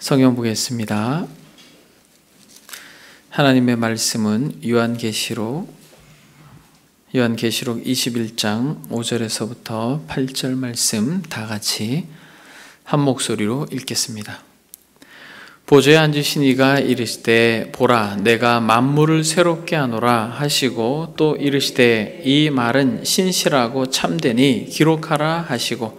성경 보겠습니다. 하나님의 말씀은 요한계시록 21장 5절에서부터 8절 말씀 다 같이 한 목소리로 읽겠습니다. 보좌에 앉으신 이가 이르시되 보라 내가 만물을 새롭게 하노라 하시고 또 이르시되 이 말은 신실하고 참되니 기록하라 하시고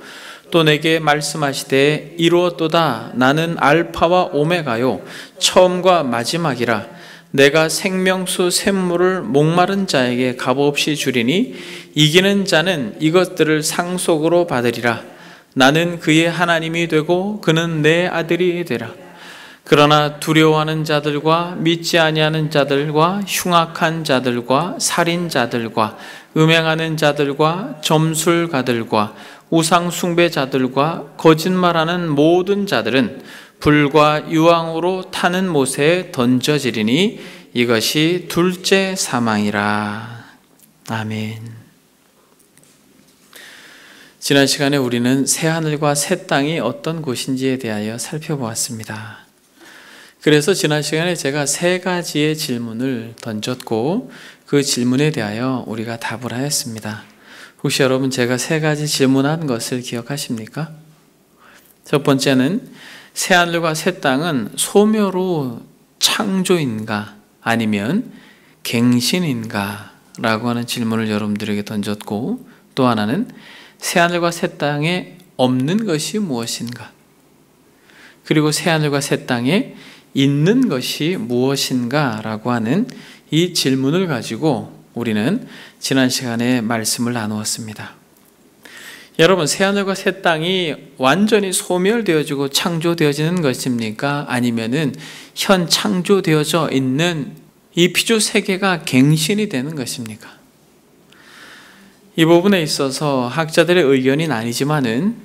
또 내게 말씀하시되 이루었도다 나는 알파와 오메가요 처음과 마지막이라 내가 생명수 샘물을 목마른 자에게 값없이 주리니 이기는 자는 이것들을 상속으로 받으리라. 나는 그의 하나님이 되고 그는 내 아들이 되라. 그러나 두려워하는 자들과 믿지 아니하는 자들과 흉악한 자들과 살인자들과 음행하는 자들과 점술가들과 우상 숭배자들과 거짓말하는 모든 자들은 불과 유황으로 타는 못에 던져지리니 이것이 둘째 사망이라. 아멘. 지난 시간에 우리는 새하늘과 새 땅이 어떤 곳인지에 대하여 살펴보았습니다. 그래서 지난 시간에 제가 세 가지의 질문을 던졌고 그 질문에 대하여 우리가 답을 하였습니다. 혹시 여러분 제가 세 가지 질문한 것을 기억하십니까? 첫 번째는 새하늘과 새 땅은 소멸로 창조인가 아니면 갱신인가 라고 하는 질문을 여러분들에게 던졌고, 또 하나는 새하늘과 새 땅에 없는 것이 무엇인가, 그리고 새하늘과 새 땅에 있는 것이 무엇인가 라고 하는 이 질문을 가지고 우리는 지난 시간에 말씀을 나누었습니다. 여러분, 새하늘과 새 땅이 완전히 소멸되어지고 창조되어지는 것입니까? 아니면은 현 창조되어져 있는 이 피조 세계가 갱신이 되는 것입니까? 이 부분에 있어서 학자들의 의견이 나뉘지만은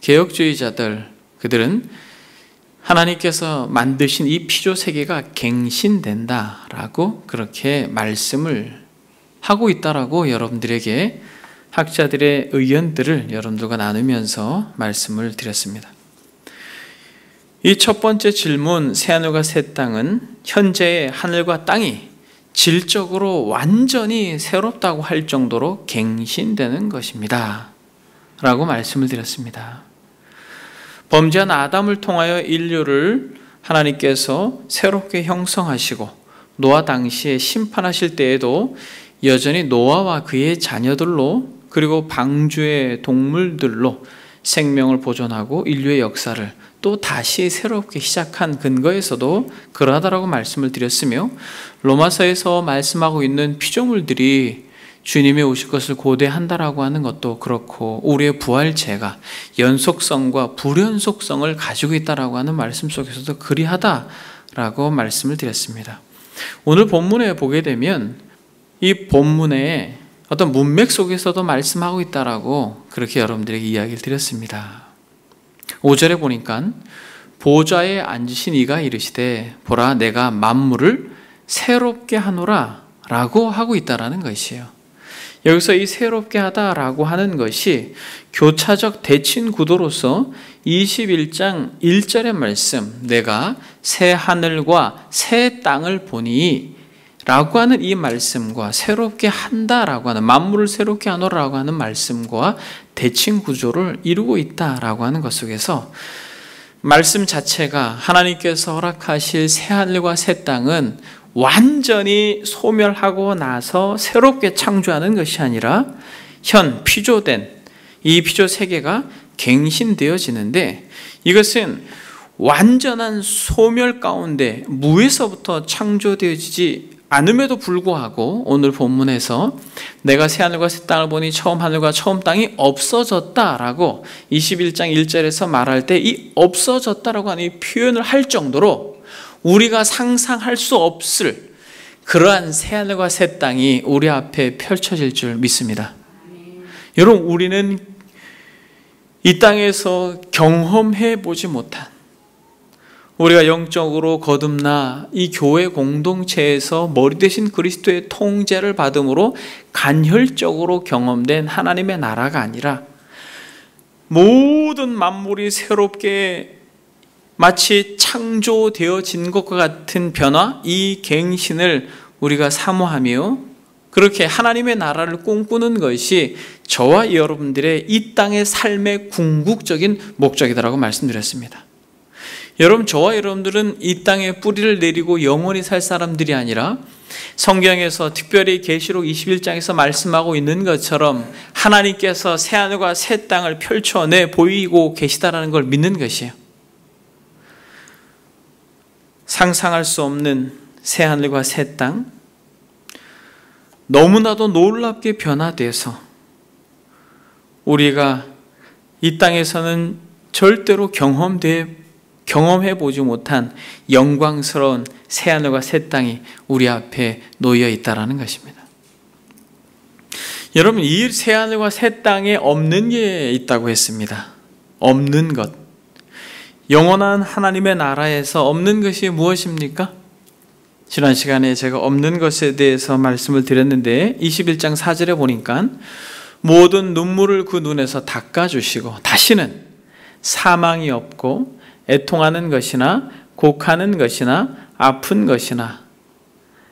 개혁주의자들, 그들은 하나님께서 만드신 이 피조 세계가 갱신된다라고 그렇게 말씀을 하고 있다라고 여러분들에게 학자들의 의견들을 여러분들과 나누면서 말씀을 드렸습니다. 이 첫 번째 질문, 새하늘과 새 땅은 현재의 하늘과 땅이 질적으로 완전히 새롭다고 할 정도로 갱신되는 것입니다 라고 말씀을 드렸습니다. 범죄한 아담을 통하여 인류를 하나님께서 새롭게 형성하시고 노아 당시에 심판하실 때에도 여전히 노아와 그의 자녀들로, 그리고 방주의 동물들로 생명을 보존하고 인류의 역사를 또 다시 새롭게 시작한 근거에서도 그러하다라고 말씀을 드렸으며, 로마서에서 말씀하고 있는 피조물들이 주님이 오실 것을 고대한다라고 하는 것도 그렇고, 우리의 부활체가 연속성과 불연속성을 가지고 있다라고 하는 말씀 속에서도 그리하다라고 말씀을 드렸습니다. 오늘 본문에 보게 되면 이 본문에 어떤 문맥 속에서도 말씀하고 있다라고 그렇게 여러분들에게 이야기를 드렸습니다. 5절에 보니까 보좌에 앉으신 이가 이르시되 보라 내가 만물을 새롭게 하노라 라고 하고 있다라는 것이에요. 여기서 이 새롭게 하다라고 하는 것이 교차적 대칭 구도로서 21장 1절의 말씀, 내가 새 하늘과 새 땅을 보니 라고 하는 이 말씀과 새롭게 한다라고 하는, 만물을 새롭게 하노라고 하는 말씀과 대칭 구조를 이루고 있다라고 하는 것 속에서 말씀 자체가 하나님께서 허락하실 새 하늘과 새 땅은 완전히 소멸하고 나서 새롭게 창조하는 것이 아니라 현 피조된 이 피조 세계가 갱신되어지는데, 이것은 완전한 소멸 가운데 무에서부터 창조되어지지 않음에도 불구하고 오늘 본문에서 내가 새 하늘과 새 땅을 보니 처음 하늘과 처음 땅이 없어졌다라고 21장 1절에서 말할 때 이 없어졌다라고 하는 이 표현을 할 정도로 우리가 상상할 수 없을 그러한 새 하늘과 새 땅이 우리 앞에 펼쳐질 줄 믿습니다. 여러분, 우리는 이 땅에서 경험해 보지 못한, 우리가 영적으로 거듭나 이 교회 공동체에서 머리 대신 그리스도의 통제를 받음으로 간혈적으로 경험된 하나님의 나라가 아니라 모든 만물이 새롭게 마치 창조되어진 것과 같은 변화, 이 갱신을 우리가 사모하며 그렇게 하나님의 나라를 꿈꾸는 것이 저와 여러분들의 이 땅의 삶의 궁극적인 목적이라고 말씀드렸습니다. 여러분, 저와 여러분들은 이 땅에 뿌리를 내리고 영원히 살 사람들이 아니라 성경에서 특별히 계시록 21장에서 말씀하고 있는 것처럼 하나님께서 새하늘과 새 땅을 펼쳐내 보이고 계시다라는 걸 믿는 것이에요. 상상할 수 없는 새하늘과 새 땅, 너무나도 놀랍게 변화돼서 우리가 이 땅에서는 절대로 경험해 보지 못한 영광스러운 새하늘과 새 땅이 우리 앞에 놓여 있다라는 것입니다. 여러분, 이 새하늘과 새 땅에 없는 게 있다고 했습니다. 없는 것. 영원한 하나님의 나라에서 없는 것이 무엇입니까? 지난 시간에 제가 없는 것에 대해서 말씀을 드렸는데 21장 4절에 보니까 모든 눈물을 그 눈에서 닦아주시고 다시는 사망이 없고 애통하는 것이나 곡하는 것이나 아픈 것이나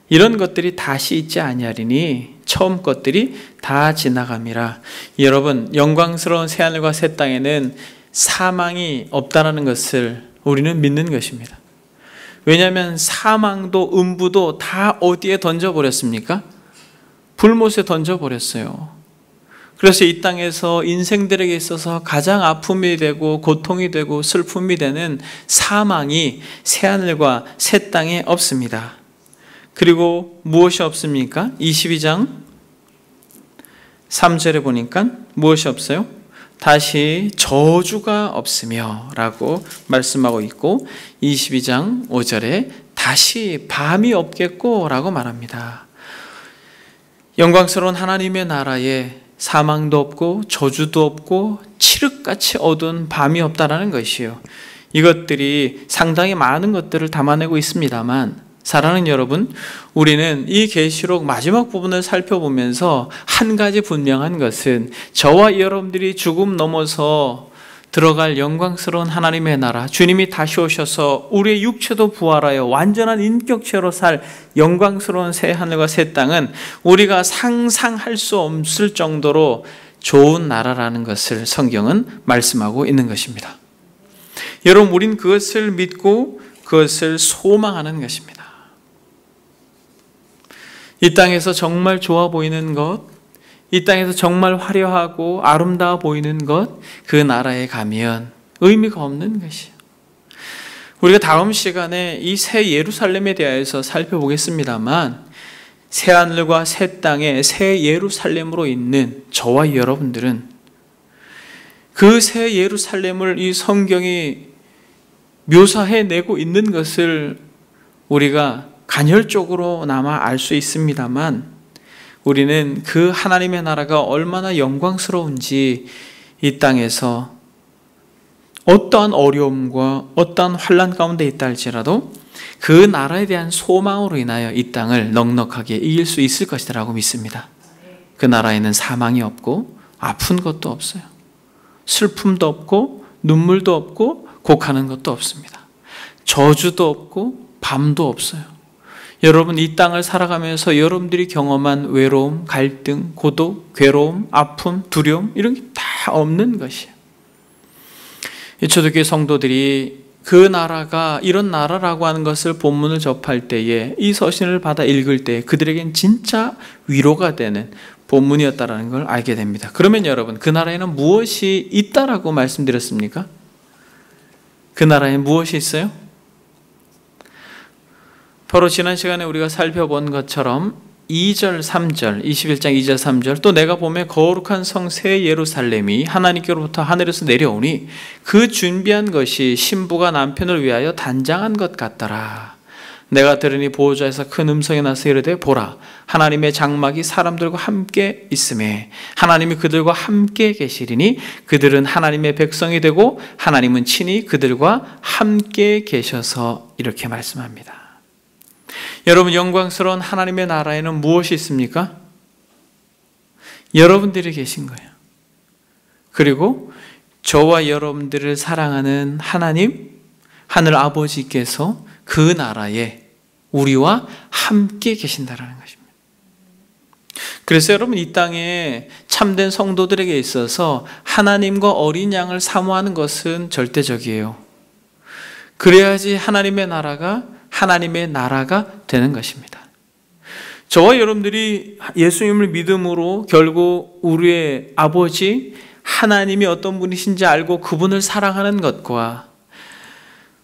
이런 것들이 다시 있지 아니하리니 처음 것들이 다 지나감이라. 여러분, 영광스러운 새하늘과 새 땅에는 사망이 없다는 것을 우리는 믿는 것입니다. 왜냐하면 사망도 음부도 다 어디에 던져버렸습니까? 불못에 던져버렸어요. 그래서 이 땅에서 인생들에게 있어서 가장 아픔이 되고 고통이 되고 슬픔이 되는 사망이 새하늘과 새 땅에 없습니다. 그리고 무엇이 없습니까? 22장 3절에 보니까 무엇이 없어요? 다시 저주가 없으며 라고 말씀하고 있고 22장 5절에 다시 밤이 없겠고 라고 말합니다. 영광스러운 하나님의 나라에 사망도 없고 저주도 없고 칠흑같이 어두운 밤이 없다라는 것이요. 이것들이 상당히 많은 것들을 담아내고 있습니다만 사랑하는 여러분, 우리는 이 계시록 마지막 부분을 살펴보면서 한 가지 분명한 것은 저와 여러분들이 죽음 넘어서 들어갈 영광스러운 하나님의 나라, 주님이 다시 오셔서 우리의 육체도 부활하여 완전한 인격체로 살 영광스러운 새 하늘과 새 땅은 우리가 상상할 수 없을 정도로 좋은 나라라는 것을 성경은 말씀하고 있는 것입니다. 여러분, 우린 그것을 믿고 그것을 소망하는 것입니다. 이 땅에서 정말 좋아 보이는 것, 이 땅에서 정말 화려하고 아름다워 보이는 것, 그 나라에 가면 의미가 없는 것이에요. 우리가 다음 시간에 이 새 예루살렘에 대해서 살펴보겠습니다만 새 하늘과 새 땅에 새 예루살렘으로 있는 저와 여러분들은 그 새 예루살렘을 이 성경이 묘사해내고 있는 것을 우리가 간헐적으로나마 알 수 있습니다만 우리는 그 하나님의 나라가 얼마나 영광스러운지 이 땅에서 어떠한 어려움과 어떠한 환난 가운데 있다 할지라도 그 나라에 대한 소망으로 인하여 이 땅을 넉넉하게 이길 수 있을 것이라고 믿습니다. 그 나라에는 사망이 없고 아픈 것도 없어요. 슬픔도 없고 눈물도 없고 곡하는 것도 없습니다. 저주도 없고 밤도 없어요. 여러분, 이 땅을 살아가면서 여러분들이 경험한 외로움, 갈등, 고독, 괴로움, 아픔, 두려움 이런 게 다 없는 것이에요. 초대교회 성도들이 그 나라가 이런 나라라고 하는 것을 본문을 접할 때에 이 서신을 받아 읽을 때 그들에겐 진짜 위로가 되는 본문이었다는 걸 알게 됩니다. 그러면 여러분, 그 나라에는 무엇이 있다라고 말씀드렸습니까? 그 나라에 무엇이 있어요? 바로 지난 시간에 우리가 살펴본 것처럼 2절, 3절, 21장 2절, 3절 또 내가 보매 거룩한 성 새 예루살렘이 하나님께로부터 하늘에서 내려오니 그 준비한 것이 신부가 남편을 위하여 단장한 것 같더라. 내가 들으니 보호자에서 큰 음성이 나서 이르되 보라, 하나님의 장막이 사람들과 함께 있음에 하나님이 그들과 함께 계시리니 그들은 하나님의 백성이 되고 하나님은 친히 그들과 함께 계셔서 이렇게 말씀합니다. 여러분, 영광스러운 하나님의 나라에는 무엇이 있습니까? 여러분들이 계신 거예요. 그리고 저와 여러분들을 사랑하는 하늘 아버지께서 그 나라에 우리와 함께 계신다라는 것입니다. 그래서 여러분, 이 땅에 참된 성도들에게 있어서 하나님과 어린 양을 사모하는 것은 절대적이에요. 그래야지 하나님의 나라가 되는 것입니다. 저와 여러분들이 예수님을 믿음으로 결국 우리의 아버지 하나님이 어떤 분이신지 알고 그분을 사랑하는 것과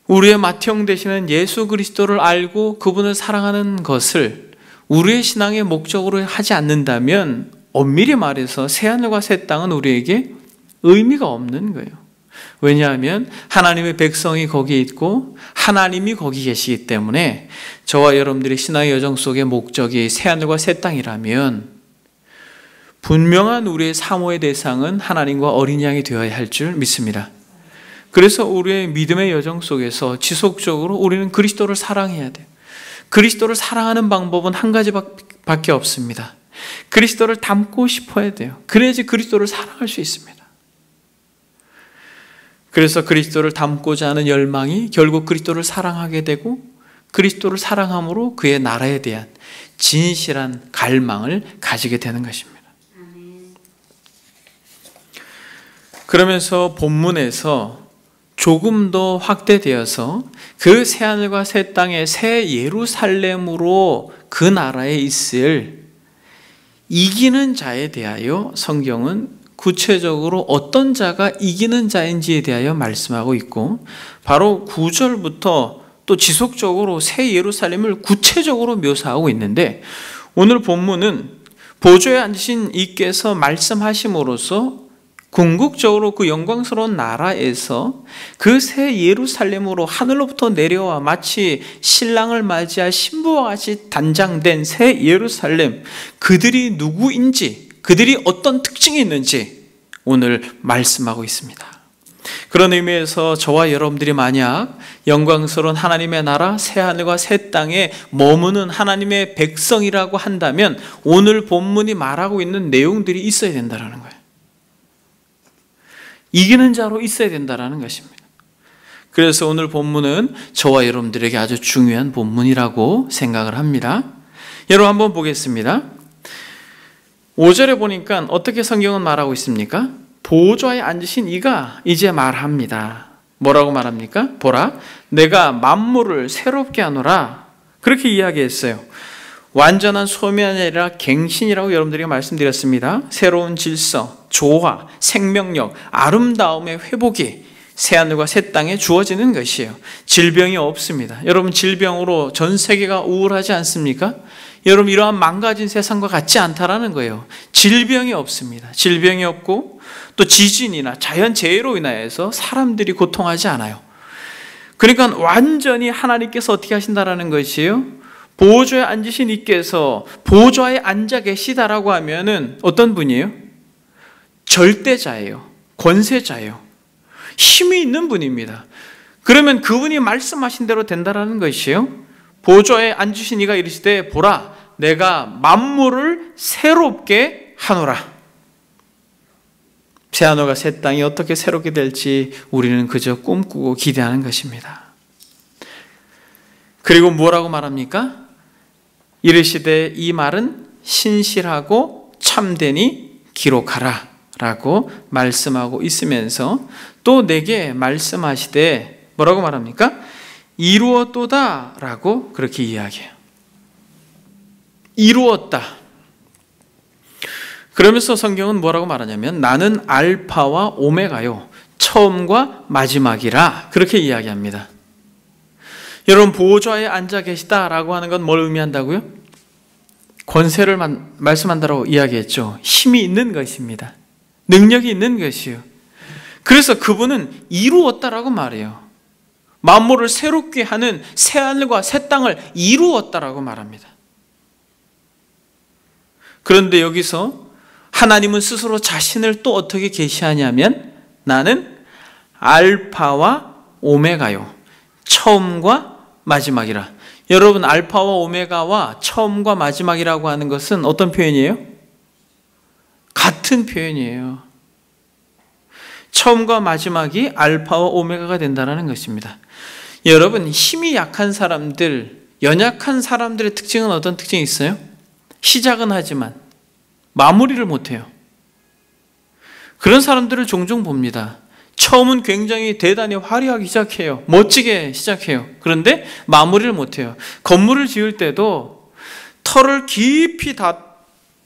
우리의 맏형 되시는 예수 그리스도를 알고 그분을 사랑하는 것을 우리의 신앙의 목적으로 하지 않는다면 엄밀히 말해서 새하늘과 새 땅은 우리에게 의미가 없는 거예요. 왜냐하면 하나님의 백성이 거기에 있고 하나님이 거기 계시기 때문에 저와 여러분들의 신앙의 여정 속의 목적이 새하늘과 새 땅이라면 분명한 우리의 사모의 대상은 하나님과 어린 양이 되어야 할 줄 믿습니다. 그래서 우리의 믿음의 여정 속에서 지속적으로 우리는 그리스도를 사랑해야 돼요. 그리스도를 사랑하는 방법은 한 가지밖에 없습니다. 그리스도를 닮고 싶어야 돼요. 그래야지 그리스도를 사랑할 수 있습니다. 그래서 그리스도를 닮고자 하는 열망이 결국 그리스도를 사랑하게 되고 그리스도를 사랑함으로 그의 나라에 대한 진실한 갈망을 가지게 되는 것입니다. 그러면서 본문에서 조금 더 확대되어서 그 새하늘과 새 땅의 새 예루살렘으로 그 나라에 있을 이기는 자에 대하여 성경은 구체적으로 어떤 자가 이기는 자인지에 대하여 말씀하고 있고 바로 9절부터 또 지속적으로 새 예루살렘을 구체적으로 묘사하고 있는데 오늘 본문은 보좌에 앉으신 이께서 말씀하심으로써 궁극적으로 그 영광스러운 나라에서 그 새 예루살렘으로 하늘로부터 내려와 마치 신랑을 맞이할 신부와 같이 단장된 새 예루살렘, 그들이 누구인지, 그들이 어떤 특징이 있는지 오늘 말씀하고 있습니다. 그런 의미에서 저와 여러분들이 만약 영광스러운 하나님의 나라 새하늘과 새 땅에 머무는 하나님의 백성이라고 한다면 오늘 본문이 말하고 있는 내용들이 있어야 된다는 거예요. 이기는 자로 있어야 된다는 것입니다. 그래서 오늘 본문은 저와 여러분들에게 아주 중요한 본문이라고 생각을 합니다. 여러분 한번 보겠습니다. 5절에 보니까 어떻게 성경은 말하고 있습니까? 보좌에 앉으신 이가 이제 말합니다. 뭐라고 말합니까? 보라, 내가 만물을 새롭게 하노라. 그렇게 이야기했어요. 완전한 소멸이 아니라 갱신이라고 여러분들에게 말씀드렸습니다. 새로운 질서, 조화, 생명력, 아름다움의 회복이 새하늘과 새 땅에 주어지는 것이에요. 질병이 없습니다. 여러분 질병으로 전 세계가 우울하지 않습니까? 여러분 이러한 망가진 세상과 같지 않다라는 거예요. 질병이 없습니다. 질병이 없고 또 지진이나 자연재해로 인하여서 사람들이 고통하지 않아요. 그러니까 완전히 하나님께서 어떻게 하신다라는 것이에요? 보좌에 앉으신 이께서 보좌에 앉아 계시다라고 하면은 어떤 분이에요? 절대자예요. 권세자예요. 힘이 있는 분입니다. 그러면 그분이 말씀하신 대로 된다라는 것이에요. 보좌에 앉으신 이가 이르시되 보라, 내가 만물을 새롭게 하노라. 새하늘과 새 땅이 어떻게 새롭게 될지 우리는 그저 꿈꾸고 기대하는 것입니다. 그리고 뭐라고 말합니까? 이르시되 이 말은 신실하고 참되니 기록하라 라고 말씀하고 있으면서 또 내게 말씀하시되 뭐라고 말합니까? 이루었도다 라고 그렇게 이야기해요. 이루었다. 그러면서 성경은 뭐라고 말하냐면 나는 알파와 오메가요 처음과 마지막이라 그렇게 이야기합니다. 여러분 보좌에 앉아 계시다라고 하는 건 뭘 의미한다고요? 권세를 말씀한다고 이야기했죠. 힘이 있는 것입니다. 능력이 있는 것이에요. 그래서 그분은 이루었다라고 말해요. 만물을 새롭게 하는 새하늘과 새 땅을 이루었다라고 말합니다. 그런데 여기서 하나님은 스스로 자신을 또 어떻게 계시하냐면 나는 알파와 오메가요 처음과 마지막이라. 여러분 알파와 오메가와 처음과 마지막이라고 하는 것은 어떤 표현이에요? 같은 표현이에요. 처음과 마지막이 알파와 오메가가 된다는 것입니다. 여러분, 힘이 약한 사람들, 연약한 사람들의 특징은 어떤 특징이 있어요? 시작은 하지만 마무리를 못해요. 그런 사람들을 종종 봅니다. 처음은 굉장히 대단히 화려하게 시작해요. 멋지게 시작해요. 그런데 마무리를 못해요. 건물을 지을 때도 털을 깊이 다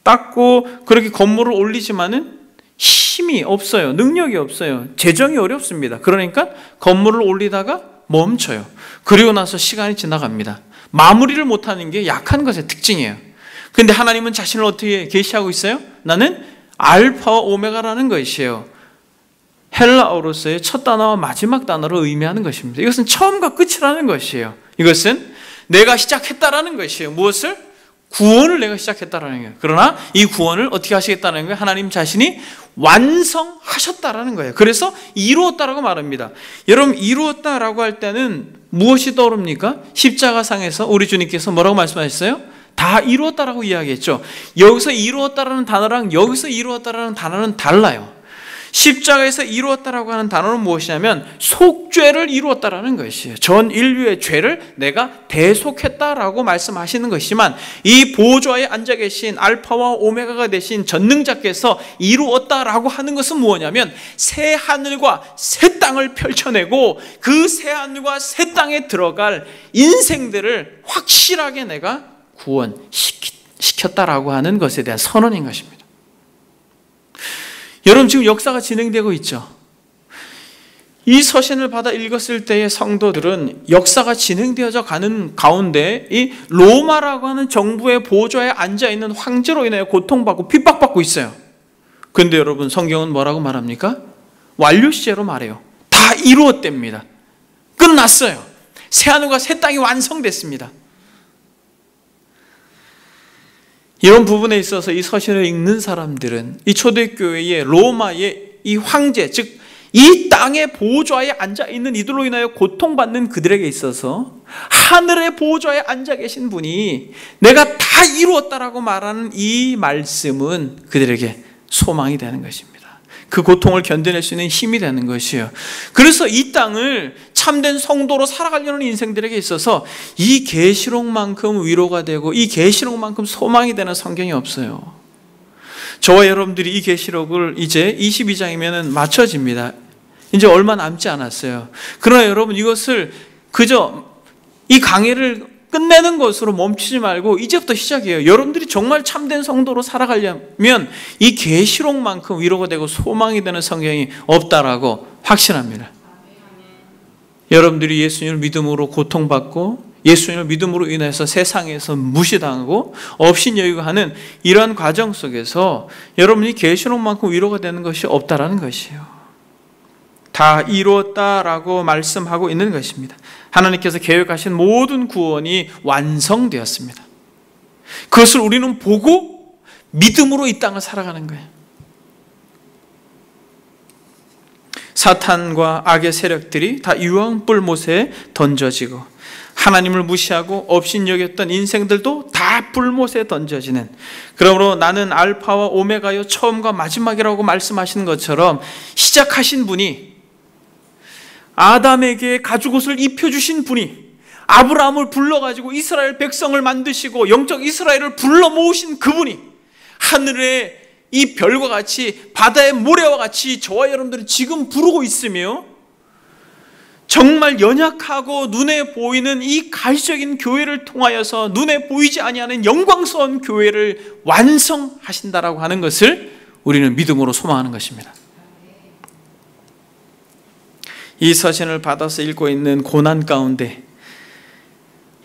닦고 그렇게 건물을 올리지만은 힘이 없어요. 능력이 없어요. 재정이 어렵습니다. 그러니까 건물을 올리다가 멈춰요. 그리고 나서 시간이 지나갑니다. 마무리를 못하는 게 약한 것의 특징이에요. 그런데 하나님은 자신을 어떻게 계시하고 있어요? 나는 알파와 오메가라는 것이에요. 헬라어로서의 첫 단어와 마지막 단어로 의미하는 것입니다. 이것은 처음과 끝이라는 것이에요. 이것은 내가 시작했다라는 것이에요. 무엇을? 구원을 내가 시작했다라는 거예요. 그러나 이 구원을 어떻게 하시겠다는 거예요? 하나님 자신이 완성하셨다라는 거예요. 그래서 이루었다라고 말합니다. 여러분, 이루었다라고 할 때는 무엇이 떠오릅니까? 십자가상에서 우리 주님께서 뭐라고 말씀하셨어요? 다 이루었다라고 이야기했죠. 여기서 이루었다라는 단어랑 여기서 이루었다라는 단어는 달라요. 십자가에서 이루었다라고 하는 단어는 무엇이냐면 속죄를 이루었다라는 것이에요. 전 인류의 죄를 내가 대속했다라고 말씀하시는 것이지만, 이 보좌에 앉아 계신 알파와 오메가가 되신 전능자께서 이루었다라고 하는 것은 무엇이냐면 새 하늘과 새 땅을 펼쳐내고 그 새 하늘과 새 땅에 들어갈 인생들을 확실하게 내가 구원시켰다라고 하는 것에 대한 선언인 것입니다. 여러분, 지금 역사가 진행되고 있죠. 이 서신을 받아 읽었을 때의 성도들은 역사가 진행되어져 가는 가운데 이 로마라고 하는 정부의 보좌에 앉아있는 황제로 인하여 고통받고 핍박받고 있어요. 그런데 여러분, 성경은 뭐라고 말합니까? 완료 시제로 말해요. 다 이루었답니다. 끝났어요. 새하늘과 새 땅이 완성됐습니다. 이런 부분에 있어서 이 서신을 읽는 사람들은 이 초대교회의 로마의 이 황제, 즉 이 땅의 보좌에 앉아있는 이들로 인하여 고통받는 그들에게 있어서 하늘의 보좌에 앉아 계신 분이 내가 다 이루었다라고 말하는 이 말씀은 그들에게 소망이 되는 것입니다. 그 고통을 견뎌낼 수 있는 힘이 되는 것이에요. 그래서 이 땅을 참된 성도로 살아가려는 인생들에게 있어서 이 계시록만큼 위로가 되고 이 계시록만큼 소망이 되는 성경이 없어요. 저와 여러분들이 이 계시록을 이제 22장이면 맞춰집니다. 이제 얼마 남지 않았어요. 그러나 여러분, 이것을 그저 이 강해를 끝내는 것으로 멈추지 말고 이제부터 시작이에요. 여러분들이 정말 참된 성도로 살아가려면 이 계시록만큼 위로가 되고 소망이 되는 성경이 없다라고 확신합니다. 여러분들이 예수님을 믿음으로 고통받고 예수님을 믿음으로 인해서 세상에서 무시당하고 업신여기하는 이러한 과정 속에서 여러분이 계시록만큼 위로가 되는 것이 없다라는 것이에요. 다 이루었다라고 말씀하고 있는 것입니다. 하나님께서 계획하신 모든 구원이 완성되었습니다. 그것을 우리는 보고 믿음으로 이 땅을 살아가는 거예요. 사탄과 악의 세력들이 다 유황불못에 던져지고 하나님을 무시하고 업신여겼던 인생들도 다 불못에 던져지는, 그러므로 나는 알파와 오메가요 처음과 마지막이라고 말씀하시는 것처럼 시작하신 분이, 아담에게 가죽옷을 입혀주신 분이, 아브라함을 불러가지고 이스라엘 백성을 만드시고 영적 이스라엘을 불러 모으신 그분이 하늘의 이 별과 같이 바다의 모래와 같이 저와 여러분들이 지금 부르고 있으며 정말 연약하고 눈에 보이는 이 가시적인 교회를 통하여서 눈에 보이지 아니하는 영광스러운 교회를 완성하신다라고 하는 것을 우리는 믿음으로 소망하는 것입니다. 이 서신을 받아서 읽고 있는 고난 가운데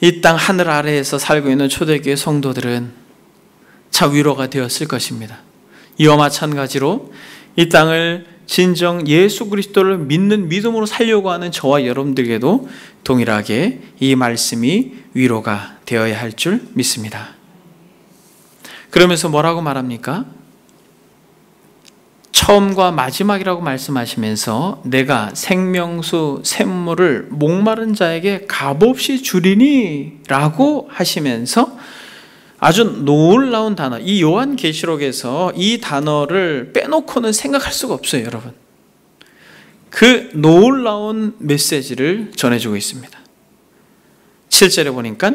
이 땅 하늘 아래에서 살고 있는 초대교회 성도들은 참 위로가 되었을 것입니다. 이와 마찬가지로 이 땅을 진정 예수 그리스도를 믿는 믿음으로 살려고 하는 저와 여러분들에게도 동일하게 이 말씀이 위로가 되어야 할 줄 믿습니다. 그러면서 뭐라고 말합니까? 처음과 마지막이라고 말씀하시면서 내가 생명수 샘물을 목마른 자에게 값없이 주리니 라고 하시면서 아주 놀라운 단어, 이 요한계시록에서 이 단어를 빼놓고는 생각할 수가 없어요. 여러분, 그 놀라운 메시지를 전해주고 있습니다. 7절에 보니까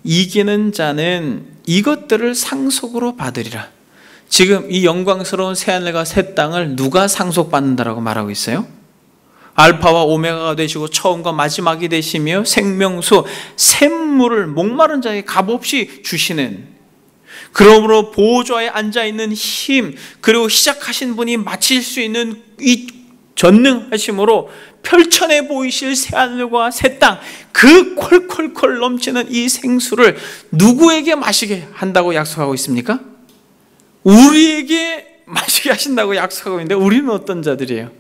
이기는 자는 이것들을 상속으로 받으리라. 지금 이 영광스러운 새하늘과 새 땅을 누가 상속받는다라고 말하고 있어요? 알파와 오메가가 되시고 처음과 마지막이 되시며 생명수 샘물을 목마른 자에게 값없이 주시는, 그러므로 보좌에 앉아있는 힘, 그리고 시작하신 분이 마칠 수 있는 이 전능하심으로 펼쳐내 보이실 새하늘과 새 땅, 그 콜콜콜 넘치는 이 생수를 누구에게 마시게 한다고 약속하고 있습니까? 우리에게 마시게 하신다고 약속하고 있는데 우리는 어떤 자들이에요?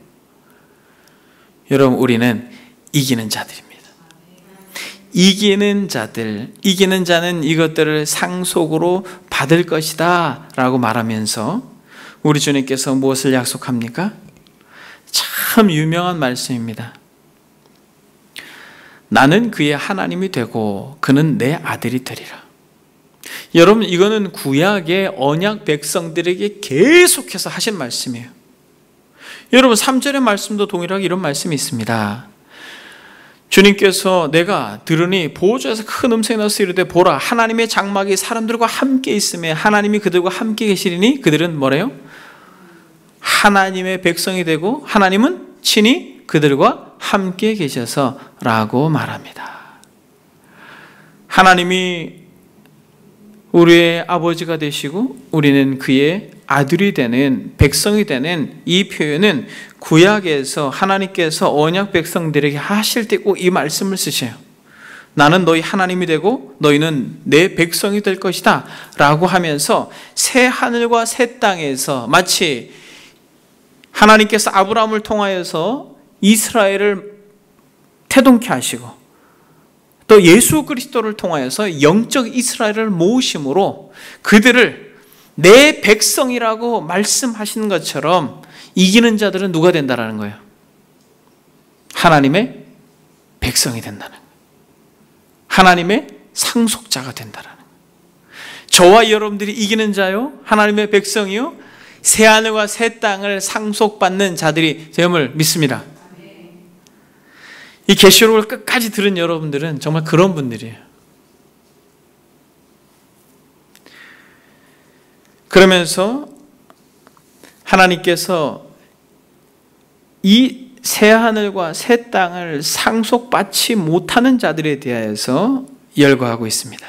여러분, 우리는 이기는 자들입니다. 이기는 자들, 이기는 자는 이것들을 상속으로 받을 것이다 라고 말하면서 우리 주님께서 무엇을 약속합니까? 참 유명한 말씀입니다. 나는 그의 하나님이 되고 그는 내 아들이 되리라. 여러분, 이거는 구약의 언약 백성들에게 계속해서 하신 말씀이에요. 여러분, 3절의 말씀도 동일하게 이런 말씀이 있습니다. 주님께서 내가 들으니 보호자에서 큰 음성이 나서 이르되 보라, 하나님의 장막이 사람들과 함께 있음에 하나님이 그들과 함께 계시리니 그들은 뭐래요? 하나님의 백성이 되고 하나님은 친히 그들과 함께 계셔서 라고 말합니다. 하나님이 우리의 아버지가 되시고 우리는 그의 아들이 되는, 백성이 되는 이 표현은 구약에서 하나님께서 언약 백성들에게 하실 때 꼭 이 말씀을 쓰셔요. 나는 너희 하나님이 되고 너희는 내 백성이 될 것이다 라고 하면서 새 하늘과 새 땅에서 마치 하나님께서 아브라함을 통하여서 이스라엘을 태동케 하시고 또 예수 그리스도를 통하여서 영적 이스라엘을 모으심으로 그들을 내 백성이라고 말씀하시는 것처럼 이기는 자들은 누가 된다라는 거예요? 하나님의 백성이 된다는 거예요. 하나님의 상속자가 된다라는 거예요. 저와 여러분들이 이기는 자요, 하나님의 백성이요, 새하늘과 새 땅을 상속받는 자들이 됨을 믿습니다. 이 계시록을 끝까지 들은 여러분들은 정말 그런 분들이에요. 그러면서 하나님께서 이 새하늘과 새 땅을 상속받지 못하는 자들에 대하여서 열거하고 있습니다.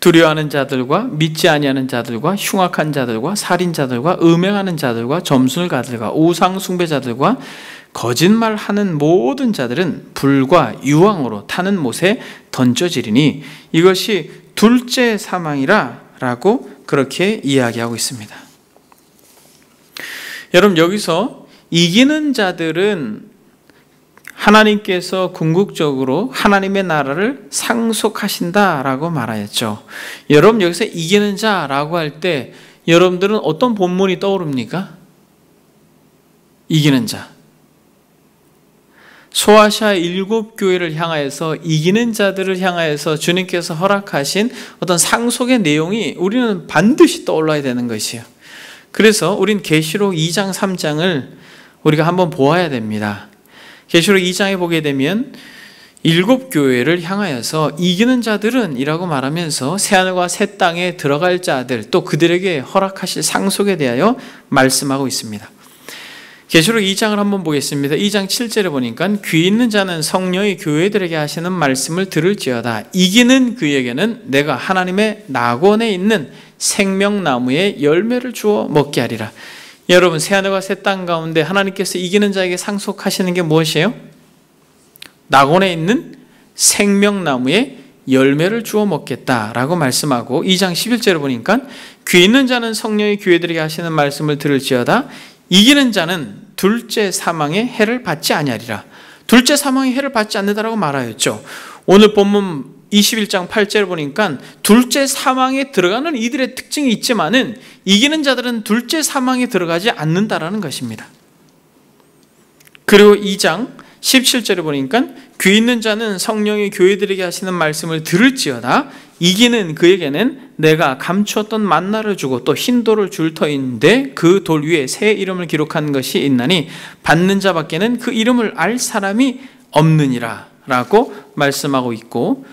두려워하는 자들과 믿지 아니하는 자들과 흉악한 자들과 살인자들과 음행하는 자들과 점술가들과 우상 숭배자들과 거짓말하는 모든 자들은 불과 유황으로 타는 못에 던져지리니 이것이 둘째 사망이라 라고 그렇게 이야기하고 있습니다. 여러분, 여기서 이기는 자들은 하나님께서 궁극적으로 하나님의 나라를 상속하신다라고 말하였죠. 여러분, 여기서 이기는 자라고 할 때 여러분들은 어떤 본문이 떠오릅니까? 이기는 자. 소아시아 7교회를 향하여서 이기는 자들을 향하여서 주님께서 허락하신 어떤 상속의 내용이 우리는 반드시 떠올라야 되는 것이에요. 그래서 우린 계시록 2장 3장을 우리가 한번 보아야 됩니다. 계시록 2장에 보게 되면 7교회를 향하여서 이기는 자들은 이라고 말하면서 새하늘과 새 땅에 들어갈 자들, 또 그들에게 허락하실 상속에 대하여 말씀하고 있습니다. 계시록 2장을 한번 보겠습니다. 2장 7절에 보니까 귀 있는 자는 성령이 교회들에게 하시는 말씀을 들을지어다. 이기는 그에게는 내가 하나님의 낙원에 있는 생명나무의 열매를 주어 먹게 하리라. 여러분, 새하늘과 새 땅 가운데 하나님께서 이기는 자에게 상속하시는 게 무엇이에요? 낙원에 있는 생명나무의 열매를 주어 먹겠다라고 말씀하고, 2장 11절에 보니까 귀 있는 자는 성령이 교회들에게 하시는 말씀을 들을지어다. 이기는 자는 둘째 사망의 해를 받지 아니하리라. 둘째 사망의 해를 받지 않는다라고 말하였죠. 오늘 본문 21장 8절을 보니까 둘째 사망에 들어가는 이들의 특징이 있지만은 이기는 자들은 둘째 사망에 들어가지 않는다라는 것입니다. 그리고 2장 17절에 보니까 귀 있는 자는 성령이 교회들에게 하시는 말씀을 들을지어다. 이기는 그에게는 내가 감추었던 만나를 주고 또 흰 돌을 줄 터인데 그 돌 위에 새 이름을 기록한 것이 있나니 받는 자밖에는 그 이름을 알 사람이 없느니라 라고 말씀하고 있고,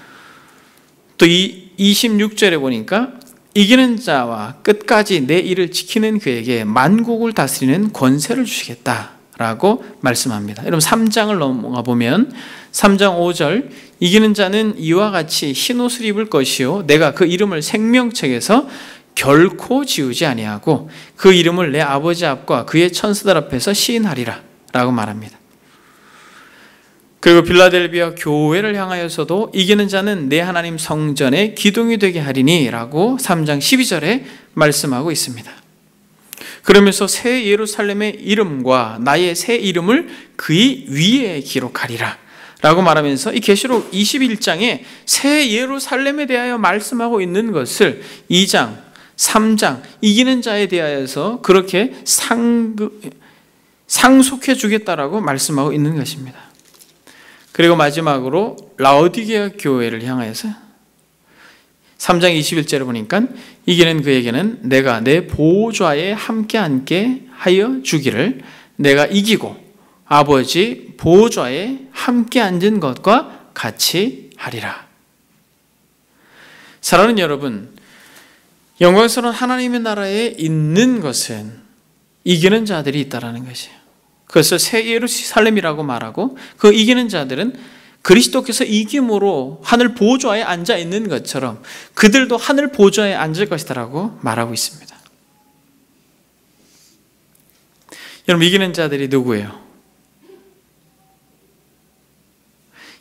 또 이 26절에 보니까 이기는 자와 끝까지 내 일을 지키는 그에게 만국을 다스리는 권세를 주시겠다 라고 말씀합니다. 여러분 3장을 넘어가 보면 3장 5절, 이기는 자는 이와 같이 흰옷을 입을 것이요 내가 그 이름을 생명책에서 결코 지우지 아니하고 그 이름을 내 아버지 앞과 그의 천사들 앞에서 시인하리라 라고 말합니다. 그리고 빌라델비아 교회를 향하여서도 이기는 자는 내 하나님 성전의 기둥이 되게 하리니 라고 3장 12절에 말씀하고 있습니다. 그러면서 새 예루살렘의 이름과 나의 새 이름을 그의 위에 기록하리라 라고 말하면서 이 계시록 21장에 새 예루살렘에 대하여 말씀하고 있는 것을 2장, 3장 이기는 자에 대하여서 그렇게 상속해 주겠다라고 말씀하고 있는 것입니다. 그리고 마지막으로 라오디게아 교회를 향하여서 3장 21절에 보니까 이기는 그에게는 내가 내 보좌에 함께 앉게 하여 주기를 내가 이기고 아버지 보좌에 함께 앉은 것과 같이 하리라. 사랑하는 여러분, 영광스러운 하나님의 나라에 있는 것은 이기는 자들이 있다라는 것이에요. 그것을 새 예루살렘이라고 말하고 그 이기는 자들은 그리스도께서 이김으로 하늘 보좌에 앉아 있는 것처럼 그들도 하늘 보좌에 앉을 것이다라고 말하고 있습니다. 여러분, 이기는 자들이 누구예요?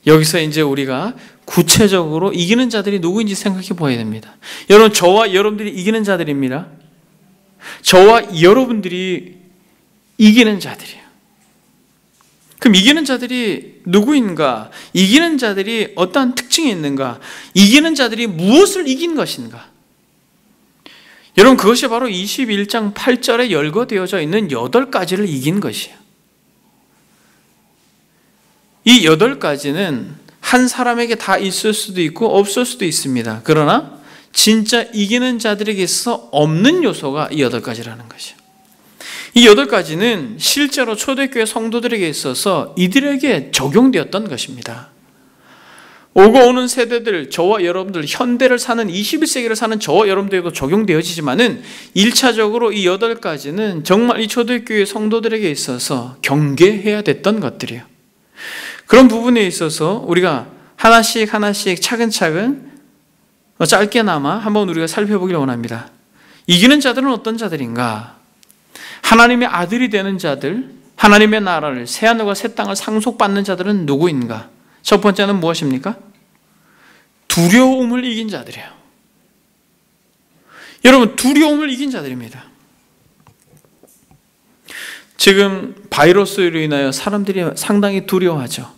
여기서 이제 우리가 구체적으로 이기는 자들이 누구인지 생각해 보아야 됩니다. 여러분, 저와 여러분들이 이기는 자들입니다. 저와 여러분들이 이기는 자들이에요. 그럼 이기는 자들이 누구인가? 이기는 자들이 어떠한 특징이 있는가? 이기는 자들이 무엇을 이긴 것인가? 여러분, 그것이 바로 21장 8절에 열거되어져 있는 8가지를 이긴 것이에요. 이 8가지는 한 사람에게 다 있을 수도 있고 없을 수도 있습니다. 그러나 진짜 이기는 자들에게 있어서 없는 요소가 이 8가지라는 것이에요. 이 8가지는 실제로 초대교회 성도들에게 있어서 이들에게 적용되었던 것입니다. 오고 오는 세대들, 저와 여러분들, 현대를 사는 21세기를 사는 저와 여러분들에게도 적용되어지지만은 1차적으로 이 8가지는 정말 이 초대교회 성도들에게 있어서 경계해야 됐던 것들이에요. 그런 부분에 있어서 우리가 하나씩 차근차근 짧게나마 한번 우리가 살펴보기를 원합니다. 이기는 자들은 어떤 자들인가? 하나님의 아들이 되는 자들, 하나님의 나라를, 새하늘과 새 땅을 상속받는 자들은 누구인가? 첫 번째는 무엇입니까? 두려움을 이긴 자들이에요. 여러분, 두려움을 이긴 자들입니다. 지금 바이러스로 인하여 사람들이 상당히 두려워하죠.